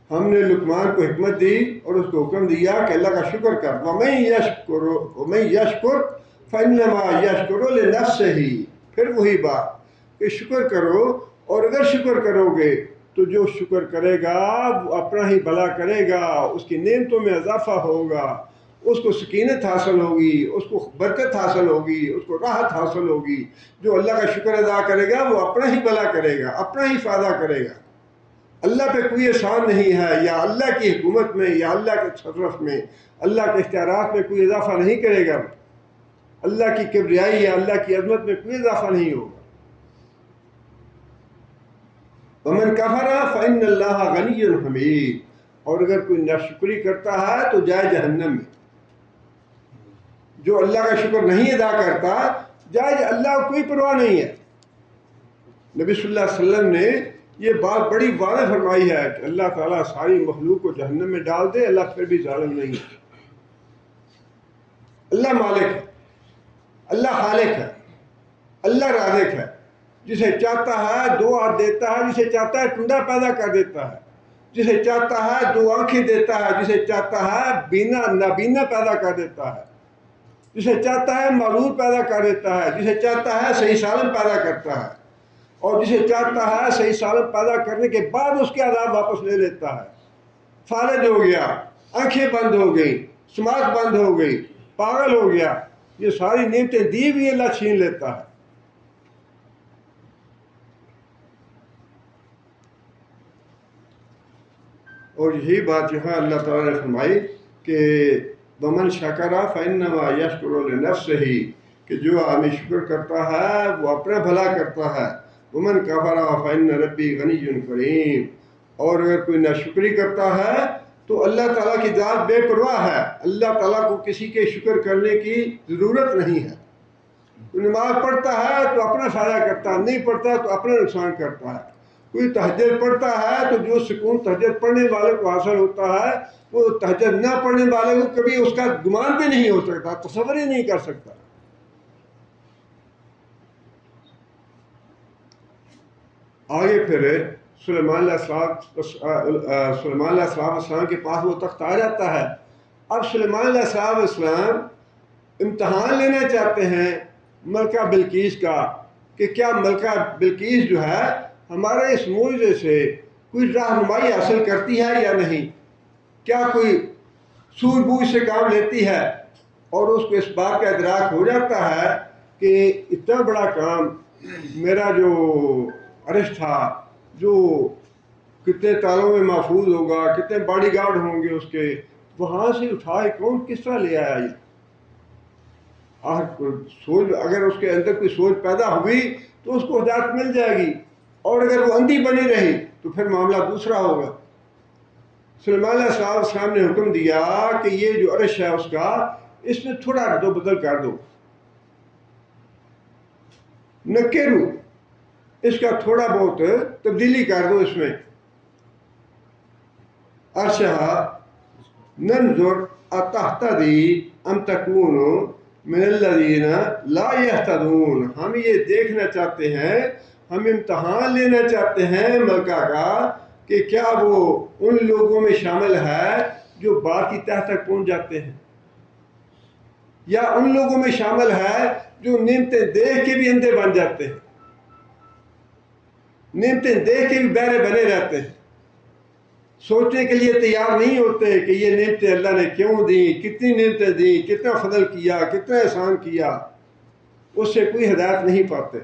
ہم نے لقمان کو حکمت دی اور اس کو حکم دیا کہ اللہ کا شکر کر. وَمَن يَشْكُرْ فَإِنَّمَا يَشْكُرُ لِنَفْسِهِ. پھر وہی بات کہ شکر کرو، اور اگر شکر کرو گے تو جو شکر کرے گا وہ اپنا ہی بھلا کرے گا، اس کی نعمتوں میں اضافہ ہوگا، اس کو سکینت حاصل ہوگی، اس کو برکت حاصل ہوگی، اس کو راحت حاصل ہوگی. جو اللہ کا شکر ادا کرے گا وہ اپنا ہی بھلا کرے گا، اپنا ہی فائدہ کرے گا. اللہ پہ کوئی احسان نہیں ہے، یا اللہ کی حکومت میں یا اللہ کے تصرف میں، اللہ کے اختیارات میں کوئی اضافہ نہیں کرے گا. اللہ کی کبریائی یا اللہ کی عظمت میں کوئی اضافہ نہیں ہوگا. وَمَنْ كَفَرَ فَإِنَّ اللَّهَ غَنِيٌّ حَمِيدٌ. اور اگر کوئی ناشکری کرتا ہے تو جائے جہنم میں. جو اللہ کا شکر نہیں ادا کرتا جائے، اللہ کو کوئی پرواہ نہیں ہے. نبی صلی اللہ علیہ وسلم نے یہ بات بڑی واضح فرمائی ہے کہ اللہ تعالیٰ ساری مخلوق کو جہنم میں ڈال دے، اللہ پھر بھی ظالم نہیں ہے. اللہ مالک ہے، اللہ خالق ہے، اللہ رازق ہے. جسے چاہتا ہے 2 ہاتھ دیتا ہے، جسے چاہتا ہے ٹنڈا پیدا کر دیتا ہے، جسے چاہتا ہے 2 آنکھیں دیتا ہے، جسے چاہتا ہے بینا نابینا پیدا کر دیتا ہے، جسے چاہتا ہے معذور پیدا کر دیتا ہے، جسے چاہتا ہے صحیح سالم پیدا کرتا ہے، اور جسے چاہتا ہے صحیح سالم پیدا کرنے کے بعد اس کے عذاب واپس لے لیتا ہے. فالج ہو گیا، آنکھیں بند ہو گئی، سماعت بند ہو گئی، پاگل ہو گیا، یہ ساری نعمتیں دی ہوئی اللہ چھین لیتا ہے. اور یہی بات یہاں اللہ تعالیٰ نے فرمائی کہ وَمَنْ شَكَرَ فَإِنَّمَا يَشْكُرُ لِنَفْسِهِ، کہ جو آدمی شکر کرتا ہے وہ اپنا بھلا کرتا ہے. وَمَنْ كَفَرَ فَإِنَّ رَبِّي غَنِيٌّ كَرِيمٌ. اور اگر کوئی ناشکری کرتا ہے تو اللہ تعالیٰ کی ذات بے پرواہ ہے. اللہ تعالیٰ کو کسی کے شکر کرنے کی ضرورت نہیں ہے. کوئی نماز پڑھتا ہے تو اپنا فائدہ کرتا ہے، نہیں پڑھتا تو اپنا نقصان کرتا ہے. کوئی تہجد پڑھتا ہے تو جو سکون تہجد پڑھنے والے کو حاصل ہوتا ہے وہ تہجد نہ پڑھنے والے کو کبھی اس کا گمان بھی نہیں ہو سکتا، تصور ہی نہیں کر سکتا. آگے پھر سلیمان علیہ السلام کے پاس وہ تخت آ جاتا ہے. اب سلیمان علیہ السلام امتحان لینا چاہتے ہیں ملکہ بلقیس کا کہ کیا ملکہ بلقیس جو ہے ہمارے اس معجزے سے کوئی رہنمائی حاصل کرتی ہے یا نہیں، کیا کوئی سوجھ بوجھ سے کام لیتی ہے. اور اس کو اس بات کا ادراک ہو جاتا ہے کہ اتنا بڑا کام، میرا جو عرش تھا جو کتنے تالوں میں محفوظ ہوگا، کتنے باڈی گارڈ ہوں گے اس کے، وہاں سے اٹھائے کون، کس طرح لے آیا یہ. سوچ، اگر اس کے اندر کوئی سوچ پیدا ہوئی تو اس کو ہدایت مل جائے گی، اور اگر وہ اندھی بنی رہی تو پھر معاملہ دوسرا ہوگا. سلیمان علیہ السلام نے حکم دیا کہ یہ جو عرش ہے اس کا، اس میں تھوڑا دو بدل کر دو، نکرو، اس کا تھوڑا بہت تبدیلی کر دو اس میں. عرشہا ننظر اتہتدی ام تکون من الذین لا یہتدون. ہم یہ دیکھنا چاہتے ہیں، ہم امتحان لینا چاہتے ہیں ملکہ کا کہ کیا وہ ان لوگوں میں شامل ہے جو بات کی تہ تک پہنچ جاتے ہیں، یا ان لوگوں میں شامل ہے جو نعمتیں دیکھ کے بھی اندھے بن جاتے ہیں، نعمتیں دیکھ کے بھی بہرے بنے رہتے ہیں، سوچنے کے لیے تیار نہیں ہوتے کہ یہ نعمتیں اللہ نے کیوں دیں، کتنی نعمتیں دیں، کتنا فضل کیا، کتنا احسان کیا. اس سے کوئی ہدایت نہیں پاتے.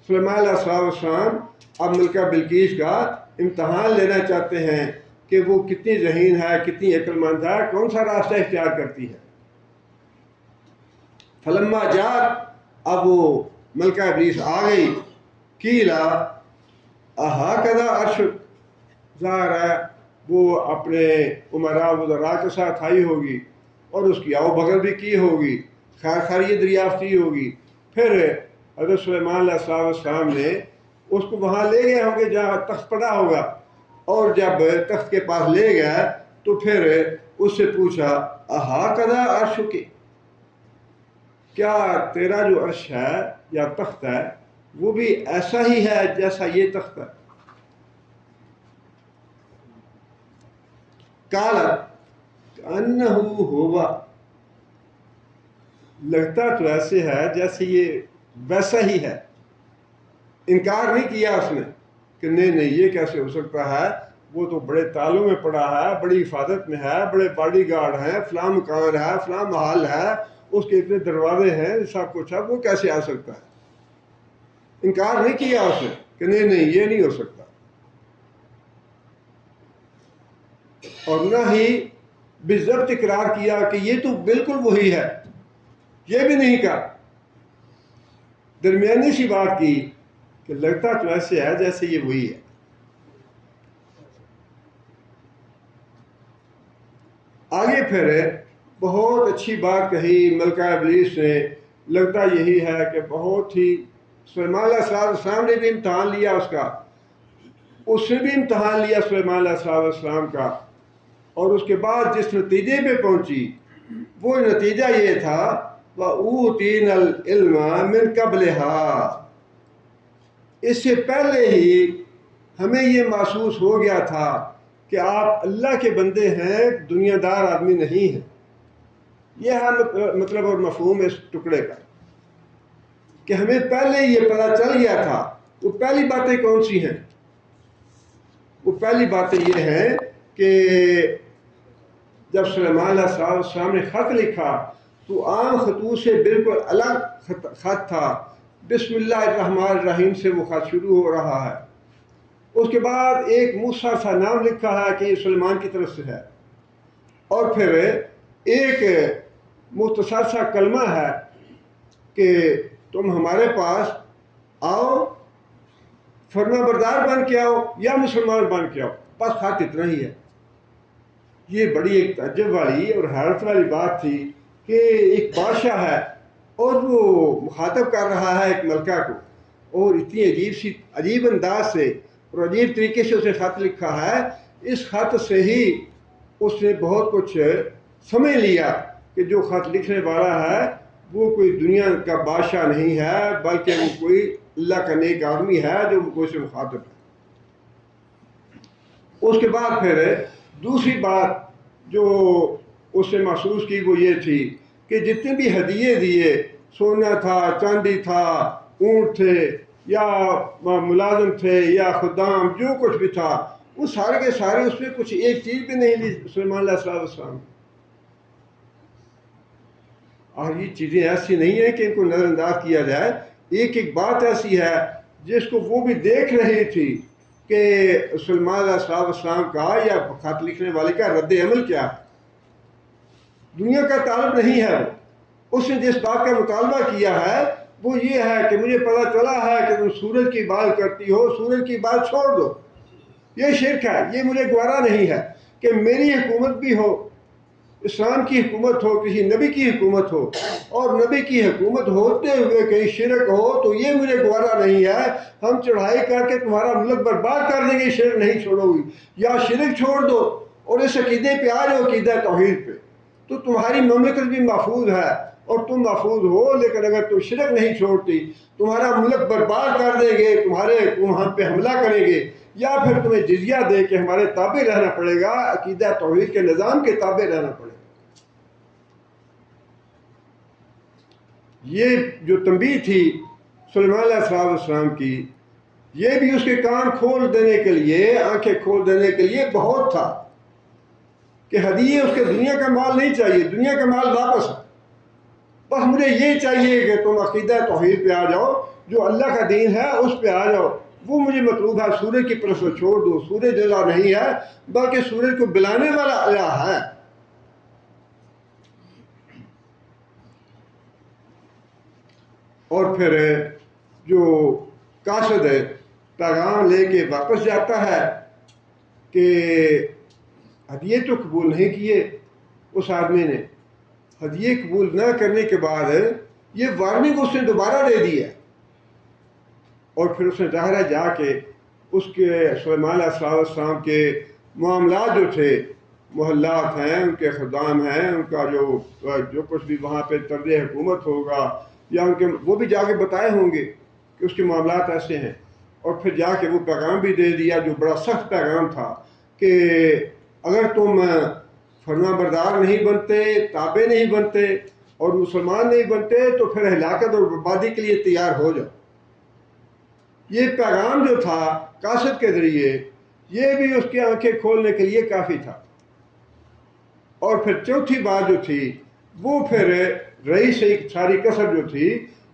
سلیمان علیہ السلام اب ملکہ بلقیس کا امتحان لینا چاہتے ہیں کہ وہ کتنی ذہین ہے، کتنی عقل مند ہے، کون سا راستہ اختیار کرتی ہے. فلما جات، اب وہ ملکہ بلقیس آ گئی. قیلا احاکذا عرش، ظاہر ہے وہ اپنے عمراء وزراء کے ساتھ آئی ہوگی اور اس کی آؤ بغل بھی کی ہوگی، خیر خیریت دریافت کی ہوگی. پھر حضرت سلیمان علیہ السلام نے اس کو وہاں لے گئے ہوں گے جہاں تخت پڑا ہوگا، اور جب تخت کے پاس لے گئے تو پھر اس سے پوچھا احاکذا عرشک، کیا تیرا جو عرش ہے یا تخت ہے وہ بھی ایسا ہی ہے جیسا یہ تخت ہے؟ قالت انہ ہوا، لگتا تو ایسے ہے جیسے یہ ویسا ہی ہے. انکار نہیں کیا اس نے کہ نہیں نہیں یہ کیسے ہو سکتا ہے، وہ تو بڑے تالوں میں پڑا ہے، بڑی حفاظت میں ہے، بڑے باڈی گارڈ ہیں، فلاں مکان ہے، فلاں محل ہے، اس کے اتنے دروازے ہیں، سب کچھ ہے، وہ کیسے آ سکتا ہے؟ انکار نہیں کیا اس نے کہ نہیں نہیں یہ نہیں ہو سکتا. اور نہ ہی بضبط اقرار کیا کہ یہ تو بالکل وہی ہے، یہ بھی نہیں کہا. درمیانی سی بات کی کہ لگتا تو ایسے ہے جیسے یہ وہی ہے. آگے پھر بہت اچھی بات کہی ملکہ ابلیس نے، لگتا یہی ہے کہ بہت ہی سلیمان علیہ السلام نے بھی امتحان لیا اس نے بھی امتحان لیا سلیمان علیہ السلام کا، اور اس کے بعد جس نتیجے پہ پہنچی وہ نتیجہ یہ تھا وَأُوتِينَا الْعِلْمَ مِنْ قَبْلِهَا، اس سے پہلے ہی ہمیں یہ محسوس ہو گیا تھا کہ آپ اللہ کے بندے ہیں، دنیا دار آدمی نہیں ہیں. یہ ہے مطلب اور مفہوم اس ٹکڑے کا، کہ ہمیں پہلے یہ پتہ چل گیا تھا. وہ پہلی باتیں کون سی ہیں؟ وہ پہلی باتیں یہ ہیں کہ جب سلیمان علیہ السلام نے خط لکھا تو عام خطوط سے بالکل الگ خط تھا. بسم اللہ الرحمن الرحیم سے وہ خط شروع ہو رہا ہے. اس کے بعد ایک موسیٰ سا نام لکھا ہے کہ یہ سلیمان کی طرف سے ہے، اور پھر ایک مختصر سا کلمہ ہے کہ تم ہمارے پاس آؤ، فرما بردار بن کے آؤ یا مسلمان بن کے آؤ، بس خط اتنا ہی ہے. یہ بڑی ایک تعجب والی اور حیرت والی بات تھی کہ ایک بادشاہ ہے اور وہ مخاطب کر رہا ہے ایک ملکہ کو، اور اتنی عجیب انداز سے اور عجیب طریقے سے اسے خط لکھا ہے. اس خط سے ہی اس نے بہت کچھ سمجھ لیا کہ جو خط لکھنے والا ہے وہ کوئی دنیا کا بادشاہ نہیں ہے، بلکہ وہ کوئی اللہ کا نیک آدمی ہے جو کوئی سے مخاطب ہے. اس کے بعد پھر دوسری بات جو اس نے محسوس کی وہ یہ تھی کہ جتنے بھی ہدیے دیے، سونا تھا، چاندی تھا، اونٹ تھے یا ملازم تھے یا خدام، جو کچھ بھی تھا، وہ سارے کے سارے اس میں کچھ ایک چیز بھی نہیں لی سلیمان علیہ السلام. اور یہ چیزیں ایسی نہیں ہیں کہ ان کو نظر انداز کیا جائے. ایک ایک بات ایسی ہے جس کو وہ بھی دیکھ رہی تھی کہ سلیمان علیہ السلام کا یا خط لکھنے والے کا رد عمل کیا ہے. دنیا کا طالب نہیں ہے وہ. اس نے جس بات کا مطالبہ کیا ہے وہ یہ ہے کہ مجھے پتہ چلا ہے کہ تم سورج کی بات کرتی ہو، سورج کی بات چھوڑ دو، یہ شرک ہے، یہ مجھے گوارا نہیں ہے کہ میری حکومت بھی ہو، اسلام کی حکومت ہو، کسی نبی کی حکومت ہو، اور نبی کی حکومت ہوتے ہوئے کہیں شرک ہو تو یہ مجھے گوارا نہیں ہے. ہم چڑھائی کر کے تمہارا ملک برباد کر دیں گے، شرک نہیں چھوڑو گی، یا شرک چھوڑ دو اور اس عقیدے پہ آ جاؤ، عقیدہ توحید پہ، تو تمہاری مملکت بھی محفوظ ہے اور تم محفوظ ہو. لیکن اگر تم شرک نہیں چھوڑتی تمہارا ملک برباد کر دیں گے، ہم پہ حملہ کریں گے، یا پھر تمہیں جزیہ دے کے ہمارے تابع رہنا پڑے گا، عقیدہ توحید کے نظام کے تابع رہنا پڑے گا. یہ جو تنبیہ تھی سلیمان علیہ السلام کی، یہ بھی اس کے کان کھول دینے کے لیے، آنکھیں کھول دینے کے لیے بہت تھا کہ ہدیے اس کے دنیا کا مال نہیں چاہیے، دنیا کا مال واپس ہے، بس مجھے یہ چاہیے کہ تم عقیدہ توحید پہ آ جاؤ، جو اللہ کا دین ہے اس پہ آ جاؤ، وہ مجھے مطلوب ہے. سورج کی پرست چھوڑ دو، سورج الہ نہیں ہے بلکہ سورج کو بلانے والا الہ ہے. اور پھر جو قاصد پیغام لے کے واپس جاتا ہے کہ ہدیے تو قبول نہیں کیے اس آدمی نے. ہدیے قبول نہ کرنے کے بعد یہ وارننگ اس نے دوبارہ دے دی ہے، اور پھر اس نے ظاہرہ جا کے اس کے سلیمان علیہ السلام کے معاملات جو تھے، محلات ہیں، ان کے خدام ہیں، ان کا جو کچھ بھی وہاں پہ طرز حکومت ہوگا یا ان کے وہ بھی جا کے بتائے ہوں گے کہ اس کے معاملات ایسے ہیں. اور پھر جا کے وہ پیغام بھی دے دیا جو بڑا سخت پیغام تھا کہ اگر تم فرما بردار نہیں بنتے، تابع نہیں بنتے اور مسلمان نہیں بنتے تو پھر ہلاکت اور بربادی کے لیے تیار ہو جاؤ. یہ پیغام جو تھا قاصد کے ذریعے، یہ بھی اس کی آنکھیں کھولنے کے لیے کافی تھا. اور پھر چوتھی بات جو تھی وہ پھر رہی سے ساری کسر جو تھی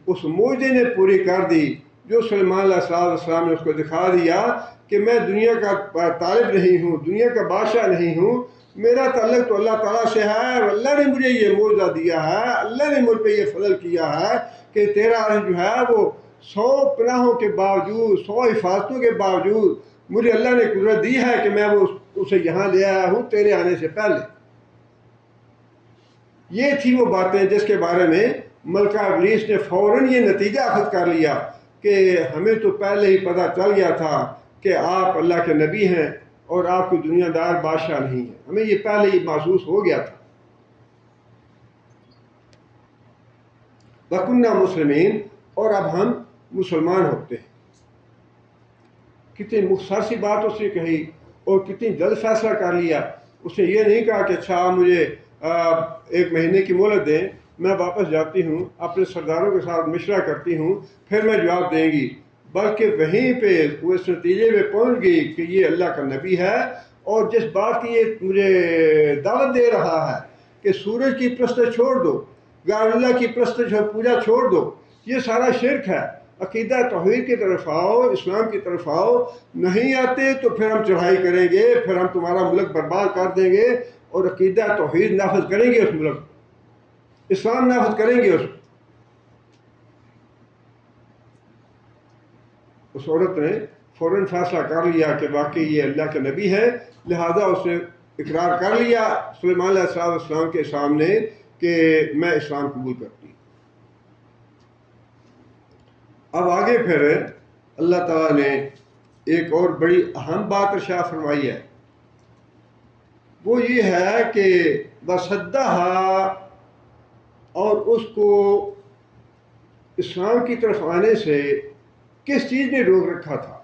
اس معجزے نے پوری کر دی جو سلیمان علیہ السلام نے اس کو دکھا دیا کہ میں دنیا کا طالب نہیں ہوں، دنیا کا بادشاہ نہیں ہوں، میرا تعلق تو اللہ تعالیٰ سے ہے، اور اللہ نے مجھے یہ معجزہ دیا ہے، اللہ نے مجھ پہ یہ فضل کیا ہے کہ تیرا جو ہے وہ 100 پناہوں کے باوجود، 100 حفاظتوں کے باوجود مجھے اللہ نے قدرت دی ہے کہ میں وہ اسے یہاں لے آیا ہوں تیرے آنے سے پہلے. یہ تھی وہ باتیں جس کے بارے میں ملکہ ابلیس نے فوراً یہ نتیجہ اخذ کر لیا کہ ہمیں تو پہلے ہی پتہ چل گیا تھا کہ آپ اللہ کے نبی ہیں اور آپ کوئی دنیا دار بادشاہ نہیں ہیں، ہمیں یہ پہلے ہی محسوس ہو گیا تھا. وَكُنَّا مسلمین، اور اب ہم مسلمان ہوتے ہیں. کتنی مختصر سی بات اس نے کہی اور کتنی جلد فیصلہ کر لیا. اس نے یہ نہیں کہا کہ اچھا مجھے 1 مہینے کی مہلت دیں، میں واپس جاتی ہوں، اپنے سرداروں کے ساتھ مشورہ کرتی ہوں، پھر میں جواب دیں گی. بلکہ وہیں پہ وہ اس نتیجے میں پہنچ گئی کہ یہ اللہ کا نبی ہے، اور جس بات کی یہ مجھے دعوت دے رہا ہے کہ سورج کی پرستش چھوڑ دو، غیر اللہ کی پرستش اور پوجا چھوڑ دو، یہ سارا شرک ہے، عقیدہ توحید کی طرف آؤ، اسلام کی طرف آؤ. نہیں آتے تو پھر ہم چڑھائی کریں گے، پھر ہم تمہارا ملک برباد کر دیں گے اور عقیدہ توحید نافذ کریں گے، اس ملک اسلام نافذ کریں گے. اس عورت نے فوراً فیصلہ کر لیا کہ واقعی یہ اللہ کے نبی ہے، لہذا اس نے اقرار کر لیا سلیمان علیہ السلام کے سامنے کہ میں اسلام قبول کرتی. اب آگے پھر اللہ تعالیٰ نے ایک اور بڑی اہم بات ارشاد فرمائی ہے، وہ یہ ہے کہ وَصَدَّهَا، اور اس کو اسلام کی طرف آنے سے کس چیز نے روک رکھا تھا؟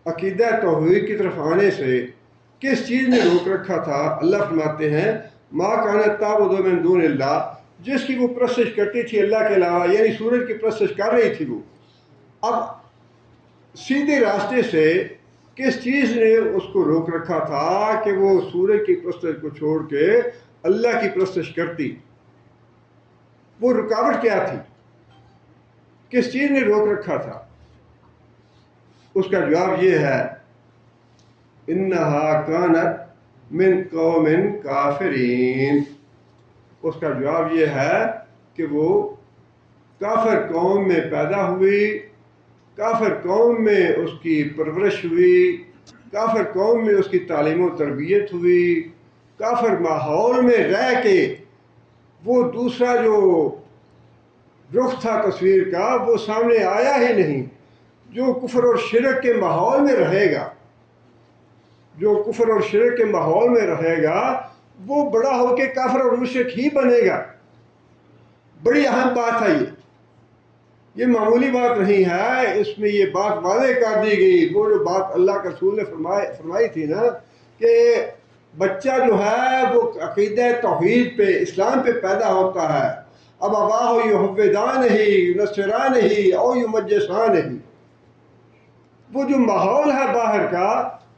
عقیدہ توحید کی طرف آنے سے کس چیز نے روک رکھا تھا؟ اللہ فرماتے ہیں مَا كَانَتْ تَعْبُدُ مِن دُونِ اللَّهِ، جس کی وہ پرستش کرتی تھی اللہ کے علاوہ، یعنی سورج کی پرستش کر رہی تھی وہ. اب سیدھے راستے سے کس چیز نے اس کو روک رکھا تھا کہ وہ سورج کی پرستش کو چھوڑ کے اللہ کی پرستش کرتی؟ وہ رکاوٹ کیا تھی؟ کس چیز نے روک رکھا تھا؟ اس کا جواب یہ ہے انہا کانت من قوم کافرین. اس کا جواب یہ ہے کہ وہ کافر قوم میں پیدا ہوئی، کافر قوم میں اس کی پرورش ہوئی، کافر قوم میں اس کی تعلیم و تربیت ہوئی، کافر ماحول میں رہ کے وہ دوسرا جو رخ تھا تصویر کا وہ سامنے آیا ہی نہیں. جو کفر اور شرک کے ماحول میں رہے گا، جو کفر اور شرک کے ماحول میں رہے گا وہ بڑا ہو کے کافر اور مشرک ہی بنے گا. بڑی اہم بات ہے یہ معمولی بات نہیں ہے. اس میں یہ بات واضح کر دی گئی، وہ جو بات اللہ کے رسول نے فرمائی تھی نا کہ بچہ جو ہے وہ عقیدہ توحید پہ، اسلام پہ پیدا ہوتا ہے. اب اباہ یحودان ہی، نصران ہی او یمجسان ہی، وہ جو ماحول ہے باہر کا،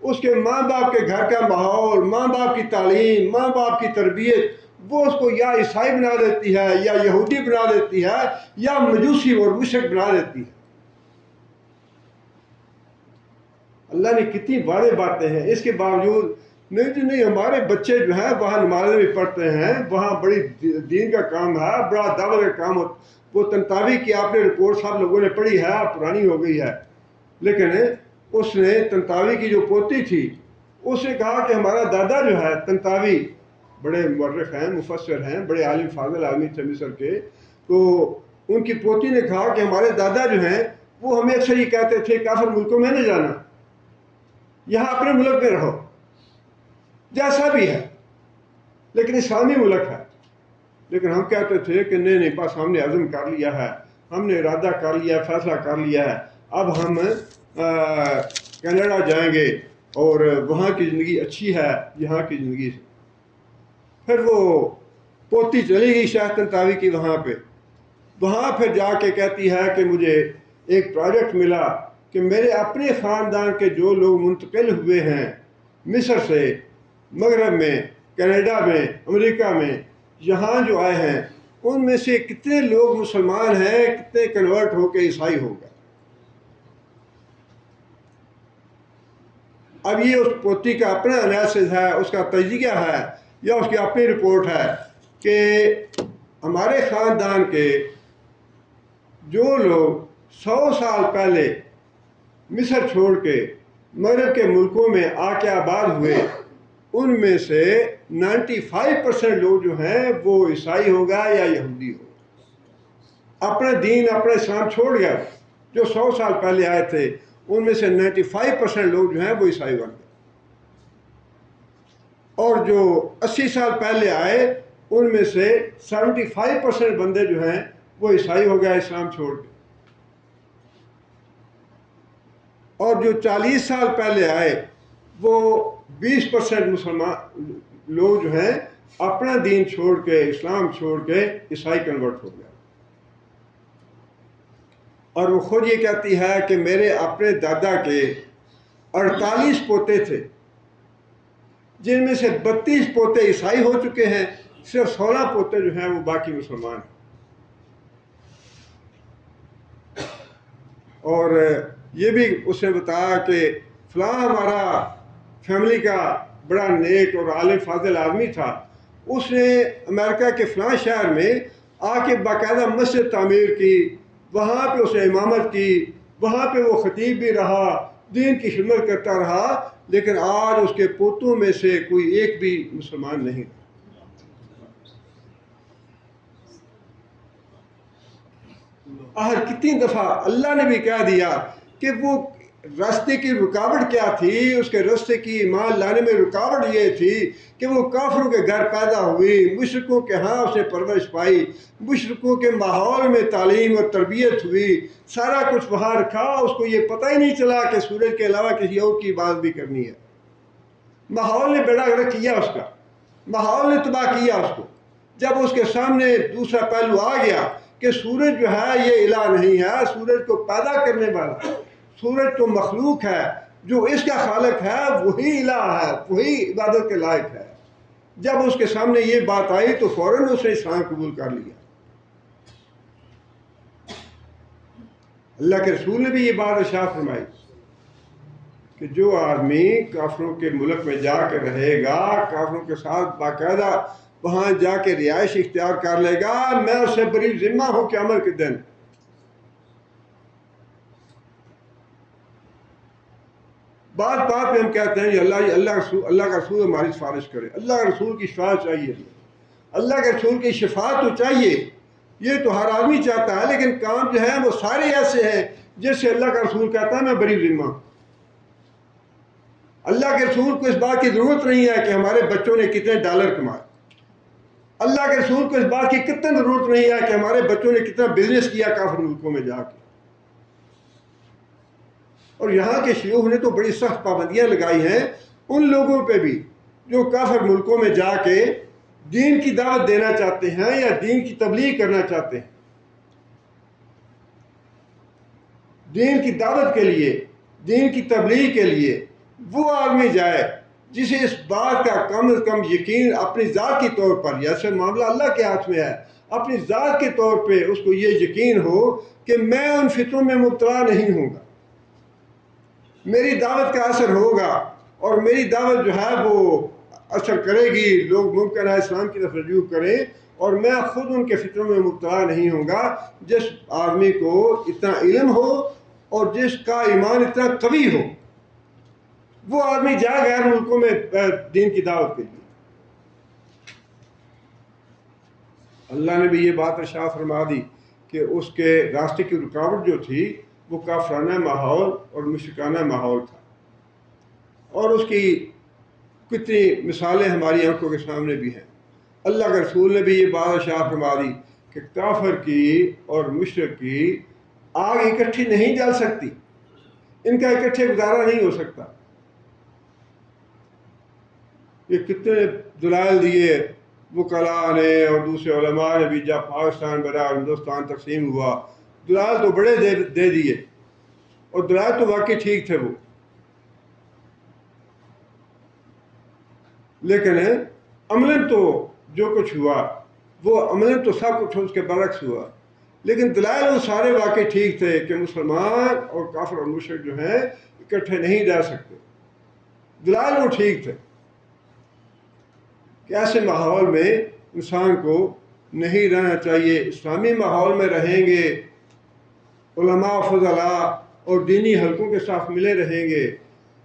اس کے ماں باپ کے گھر کا ماحول، ماں باپ کی تعلیم، ماں باپ کی تربیت، وہ اس کو یا عیسائی بنا دیتی ہے، یا یہودی بنا دیتی ہے، یا مجوسی اور مشرک بنا دیتی ہے. اللہ نے کتنی واضح باتیں ہیں، اس کے باوجود نہیں نہیں ہمارے بچے جو ہیں وہاں نمازیں بھی پڑھتے ہیں، وہاں بڑی دین کا کام ہے، بڑا دعوت کا کام وہ تنتاوی کی آپ نے رپورٹ سب لوگوں نے پڑھی ہے، پرانی ہو گئی ہے، لیکن اس نے تنتاوی کی جو پوتی تھی اس نے کہا کہ ہمارا دادا جو ہے تنتاوی بڑے مورخ ہیں، مفسر ہیں، بڑے عالم فاضل آدمی تھے مصر کے، تو ان کی پوتی نے کہا کہ ہمارے دادا جو ہیں وہ ہمیں اکثر یہ کہتے تھے کافر ملکوں میں نہیں جانا، یہاں اپنے ملک میں رہو، جیسا بھی ہے لیکن اسلامی ملک ہے۔ لیکن ہم کہتے تھے کہ نہیں نہیں، بس ہم نے عزم کر لیا ہے، ہم نے ارادہ کر لیا ہے، فیصلہ کر لیا ہے، اب ہم کینیڈا جائیں گے اور وہاں کی زندگی اچھی ہے یہاں کی زندگی سے۔ پھر وہ پوتی چلی گئی شاہ تنتاوی کی وہاں پھر جا کے کہتی ہے کہ مجھے ایک پروجیکٹ ملا کہ میرے اپنے خاندان کے جو لوگ منتقل ہوئے ہیں مصر سے مغرب میں، کینیڈا میں، امریکہ میں، یہاں جو آئے ہیں ان میں سے کتنے لوگ مسلمان ہیں، کتنے کنورٹ ہو کے عیسائی ہو گئے۔ اب یہ اس پوتی کا اپنا انالیسس ہے، اس کا تجزیہ ہے یا اس کی اپنی رپورٹ ہے کہ ہمارے خاندان کے جو لوگ 100 سال پہلے مصر چھوڑ کے مغرب کے ملکوں میں آ کے آباد ہوئے ان میں سے 95% لوگ جو ہیں وہ عیسائی ہو گئے یا یہودی ہو گئے، اپنا دین اپنا اسلام چھوڑ گیا۔ جو 100 سال پہلے آئے تھے ان میں سے 95% لوگ جو ہیں وہ عیسائی بن گئے، اور جو 80 سال پہلے آئے ان میں سے 75% بندے جو ہیں وہ عیسائی ہو گئے اسلام چھوڑ کے، اور جو 40 سال پہلے آئے وہ 20% مسلمان لوگ جو ہیں اپنا دین چھوڑ کے اسلام چھوڑ کے عیسائی کنورٹ ہو گیا۔ اور وہ خود یہ کہتی ہے کہ میرے اپنے دادا کے 48 پوتے تھے جن میں سے 32 پوتے عیسائی ہو چکے ہیں، صرف 16 پوتے جو ہیں وہ باقی مسلمان ہیں۔ اور یہ بھی اس نے بتایا کہ فلاں ہمارا فیملی کا بڑا نیک اور عالم فاضل آدمی تھا، اس نے امریکہ کے فلاں شہر میں آ کے باقاعدہ مسجد تعمیر کی، وہاں پہ اس نے امامت کی، وہاں پہ وہ خطیب بھی رہا، دین کی خدمت کرتا رہا، لیکن آج اس کے پوتوں میں سے کوئی ایک بھی مسلمان نہیں۔ کتنی دفعہ اللہ نے بھی کہہ دیا کہ وہ راستے کی رکاوٹ کیا تھی، اس کے راستے کی ایمان لانے میں رکاوٹ یہ تھی کہ وہ کافروں کے گھر پیدا ہوئی، مشرکوں کے ہاں اسے پرورش پائی، مشرکوں کے ماحول میں تعلیم اور تربیت ہوئی، سارا کچھ وہاں رکھا، اس کو یہ پتہ ہی نہیں چلا کہ سورج کے علاوہ کسی اور کی بات بھی کرنی ہے۔ ماحول نے بیڑا گرک کیا اس کا، ماحول نے تباہ کیا اس کو۔ جب اس کے سامنے دوسرا پہلو آ گیا کہ سورج جو ہے یہ الہ نہیں ہے، سورج کو پیدا کرنے والا، سورج تو مخلوق ہے، جو اس کا خالق ہے وہی الہ ہے، وہی عبادت کے لائق ہے، جب اس کے سامنے یہ بات آئی تو فوراً اس نے اسلام قبول کر لیا۔ اللہ کے رسول نے بھی یہ بات ارشاد فرمائی کہ جو آدمی کافروں کے ملک میں جا کے رہے گا، کافروں کے ساتھ باقاعدہ وہاں جا کے رہائش اختیار کر لے گا، میں اس سے بری ذمہ ہوں قیامت کے دن۔ بات پہ ہم کہتے ہیں اللہ کا رسول ہماری سفارش کرے، اللہ کے رسول کی شفاعت چاہیے، اللہ کے رسول کی شفاعت تو چاہیے، یہ تو ہر آدمی چاہتا ہے، لیکن کام جو ہے وہ سارے ایسے ہیں جس سے اللہ کا رسول کہتا ہے میں بری ذمہ ہوں۔ اللہ کے رسول کو اس بات کی ضرورت نہیں ہے کہ ہمارے بچوں نے کتنے ڈالر کمائے، اللہ کے رسول کو اس بات کی کتنی ضرورت نہیں ہے کہ ہمارے بچوں نے کتنا بزنس کیا کافر ملکوں میں جا کے۔ اور یہاں کے شیوخ نے تو بڑی سخت پابندیاں لگائی ہیں ان لوگوں پہ بھی جو کافر ملکوں میں جا کے دین کی دعوت دینا چاہتے ہیں یا دین کی تبلیغ کرنا چاہتے ہیں۔ دین کی دعوت کے لیے، دین کی تبلیغ کے لیے وہ آدمی جائے جسے اس بات کا کم از کم یقین اپنی ذات کے طور پر، جیسے معاملہ اللہ کے ہاتھ میں ہے، اپنی ذات کے طور پہ اس کو یہ یقین ہو کہ میں ان فتنوں میں مبتلا نہیں ہوں گا، میری دعوت کا اثر ہوگا اور میری دعوت جو ہے وہ اثر کرے گی، لوگ ممکن ہے اسلام کی طرف رجوع کریں اور میں خود ان کے فطروں میں مبتلا نہیں ہوں گا. جس آدمی کو اتنا علم ہو اور جس کا ایمان اتنا قوی ہو وہ آدمی جائے غیر ملکوں میں دین کی دعوت کے لیے. اللہ نے بھی یہ بات ارشاد فرما دی کہ اس کے راستے کی رکاوٹ جو تھی وہ کافرانہ ماحول اور مشرکانہ ماحول تھا. اور اس کی کتنی مثالیں ہماری آنکھوں کے سامنے بھی ہیں. اللہ کے رسول نے بھی یہ بات ارشاد فرما دی کہ کافر کی اور مشرک کی آگ اکٹھی نہیں جل سکتی، ان کا اکٹھے گزارا نہیں ہو سکتا. یہ کتنے دلائل دیے وکلاء نے اور دوسرے علماء نے بھی جب پاکستان برابر ہندوستان تقسیم ہوا. دلائل تو بڑے دے دیے اور دلائل تو واقعی ٹھیک تھے وہ، لیکن عملاً تو جو کچھ ہوا وہ عملاً تو سب کچھ اس کے برعکس ہوا. لیکن دلائل وہ سارے واقعی ٹھیک تھے کہ مسلمان اور کافر اور مشرک جو ہیں اکٹھے نہیں جا سکتے. دلائل وہ ٹھیک تھے کہ ایسے ماحول میں انسان کو نہیں رہنا چاہیے. اسلامی ماحول میں رہیں گے، علماء فضلاء اور دینی حلقوں کے ساتھ ملے رہیں گے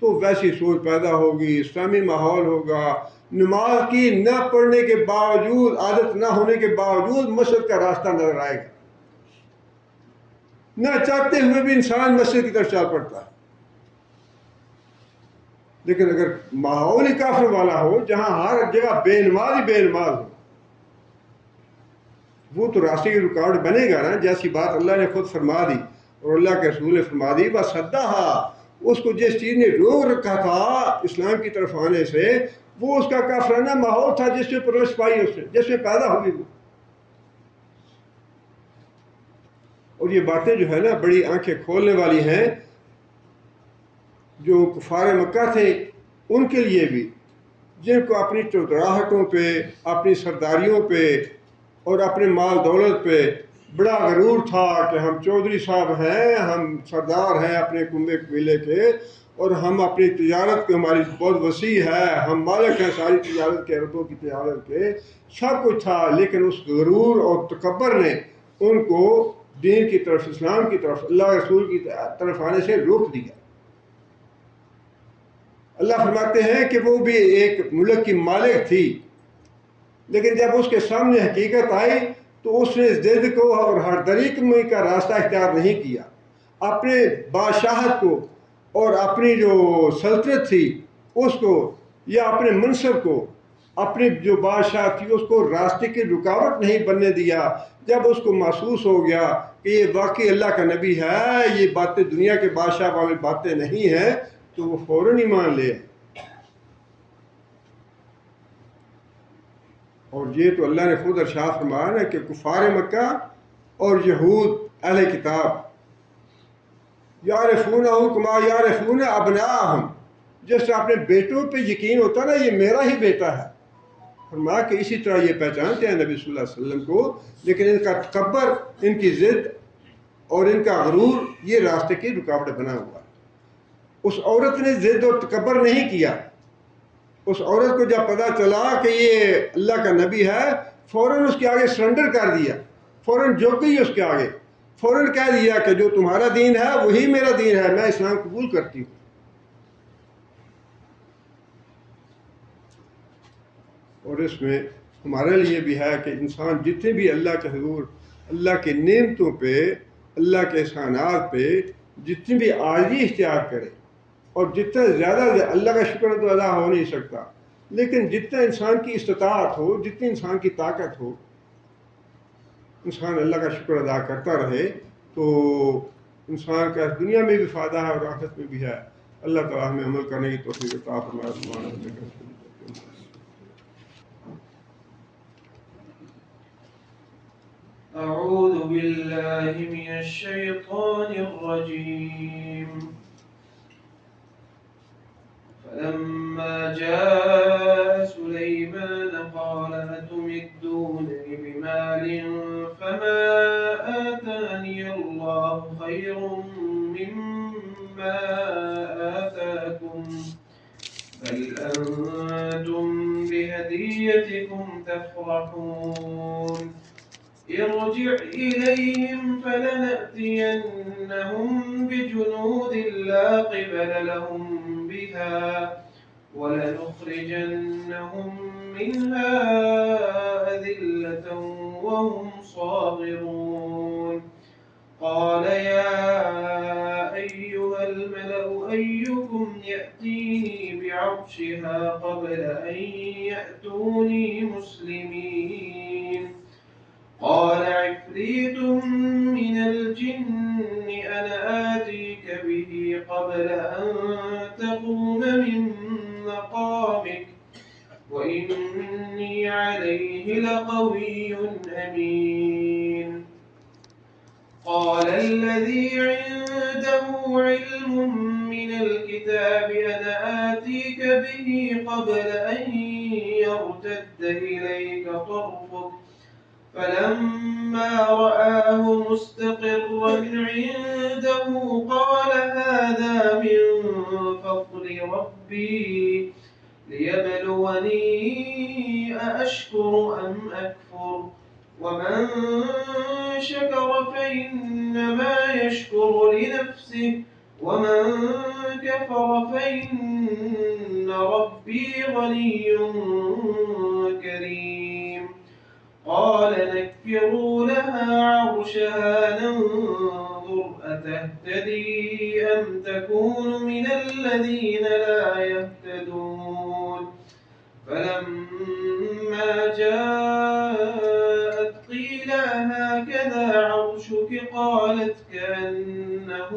تو ویسی سوچ پیدا ہوگی، اسلامی ماحول ہوگا. نماز کی نہ پڑھنے کے باوجود، عادت نہ ہونے کے باوجود مسجد کا راستہ نظر آئے گا. نہ چاہتے ہوئے بھی انسان مسجد کی طرف چل پڑتا ہے. لیکن اگر ماحول ہی کافر والا ہو جہاں ہر جگہ بے نماز ہی بے نماز ہو، وہ تو راستے کی رکاوٹ بنے گا نا. جیسی بات اللہ نے خود فرما دی اور اللہ کے رسول نے فرما دی، بس صدّہا، اس کو جس چیز نے روک رکھا تھا اسلام کی طرف آنے سے وہ اس کا کافرانہ ماحول تھا جس میں پرورش پائی اس نے، جس میں پیدا ہوئی وہ. اور یہ باتیں جو ہے نا بڑی آنکھیں کھولنے والی ہیں. جو کفار مکہ تھے ان کے لیے بھی، جن کو اپنی چودراہٹوں پہ، اپنی سرداریوں پہ اور اپنے مال دولت پہ بڑا غرور تھا کہ ہم چودھری صاحب ہیں، ہم سردار ہیں اپنے کنبے قبیلے کے، اور ہم اپنی تجارت کو، ہماری بہت وسیع ہے، ہم مالک ہیں ساری تجارت کے، عربوں کی تجارت کے، سب کچھ تھا. لیکن اس غرور اور تکبر نے ان کو دین کی طرف، اسلام کی طرف، اللہ رسول کی طرف آنے سے روک دیا. اللہ فرماتے ہیں کہ وہ بھی ایک ملک کی مالک تھی، لیکن جب اس کے سامنے حقیقت آئی تو اس نے ضد کو اور ہر طریقے کا راستہ اختیار نہیں کیا. اپنے بادشاہت کو اور اپنی جو سلطنت تھی اس کو، یا اپنے منصب کو، اپنی جو بادشاہ تھی اس کو راستے کی رکاوٹ نہیں بننے دیا. جب اس کو محسوس ہو گیا کہ یہ واقعی اللہ کا نبی ہے، یہ باتیں دنیا کے بادشاہ والی باتیں نہیں ہیں، تو وہ فوراً ایمان لے. اور یہ تو اللہ نے خود ارشاد فرمایا نا کہ کفار مکہ اور یہود اہل کتاب یعرفونہ کما یعرفون ابناءہم، جس سے اپنے بیٹوں پہ یقین ہوتا نا یہ میرا ہی بیٹا ہے، فرمایا کہ اسی طرح یہ پہچانتے ہیں نبی صلی اللہ علیہ وسلم کو. لیکن ان کا تکبر، ان کی ضد اور ان کا غرور یہ راستے کی رکاوٹ بنا ہوا. اس عورت نے ضد اور تکبر نہیں کیا. اس عورت کو جب پتہ چلا کہ یہ اللہ کا نبی ہے فوراً اس کے آگے سرنڈر کر دیا، فوراً جھک گئی اس کے آگے، فوراً کہہ دیا کہ جو تمہارا دین ہے وہی میرا دین ہے، میں اسلام قبول کرتی ہوں. اور اس میں ہمارے لیے بھی ہے کہ انسان جتنے بھی اللہ کے حضور، اللہ کے نعمتوں پہ، اللہ کے احسانات پہ جتنی بھی عاجزی اختیار کرے، اور جتنا زیادہ اللہ کا شکر تو ادا ہو نہیں سکتا، لیکن جتنا انسان کی استطاعت ہو، جتنی انسان کی طاقت ہو، انسان اللہ کا شکر ادا کرتا رہے تو انسان کا دنیا میں بھی فائدہ ہے اور آخرت میں بھی ہے. اللہ تعالیٰ ہمیں عمل کرنے کی توفیق عطا فرمائے. أعوذ بالله من الشيطان الرجيم. فلما جاء سليمان قال أتمدونني بمال فما آتاني الله خير مما آتاكم بل أنتم بهديتكم تفرحون ارجع إليهم فلنأتينهم بجنود لا قبل لهم بها ولنخرجنهم منها أذلة وهم صاغرون قال يا أيها الملأ أيكم يأتيني بعرشها قبل أن يأتوني مسلمين قال عفريت من الجن أنا آتيك به قبل أن تقوم من مقامك وإني عليه لقوي أمين قال الذي عنده علم من الكتاب أنا آتيك به قبل أن يرتد إليك طرفك فلما رآه مستقرا عنده قال هذا من فضل ربي ليبلوني أأشكر أم أكفر ومن شكر فإنما يشكر لنفسه ومن كفر فإن ربي غني كريم قال نكروا لها عرشها ننظر أتهتدي أم تكون من الذين لا يهتدون فلما جاءت قيل هكذا عرشك قالت كأنه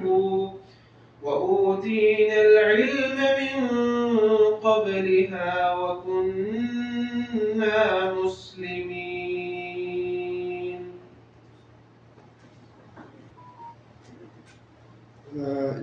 هو وأوتينا العلم من قبلها وكنا مسلمين.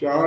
4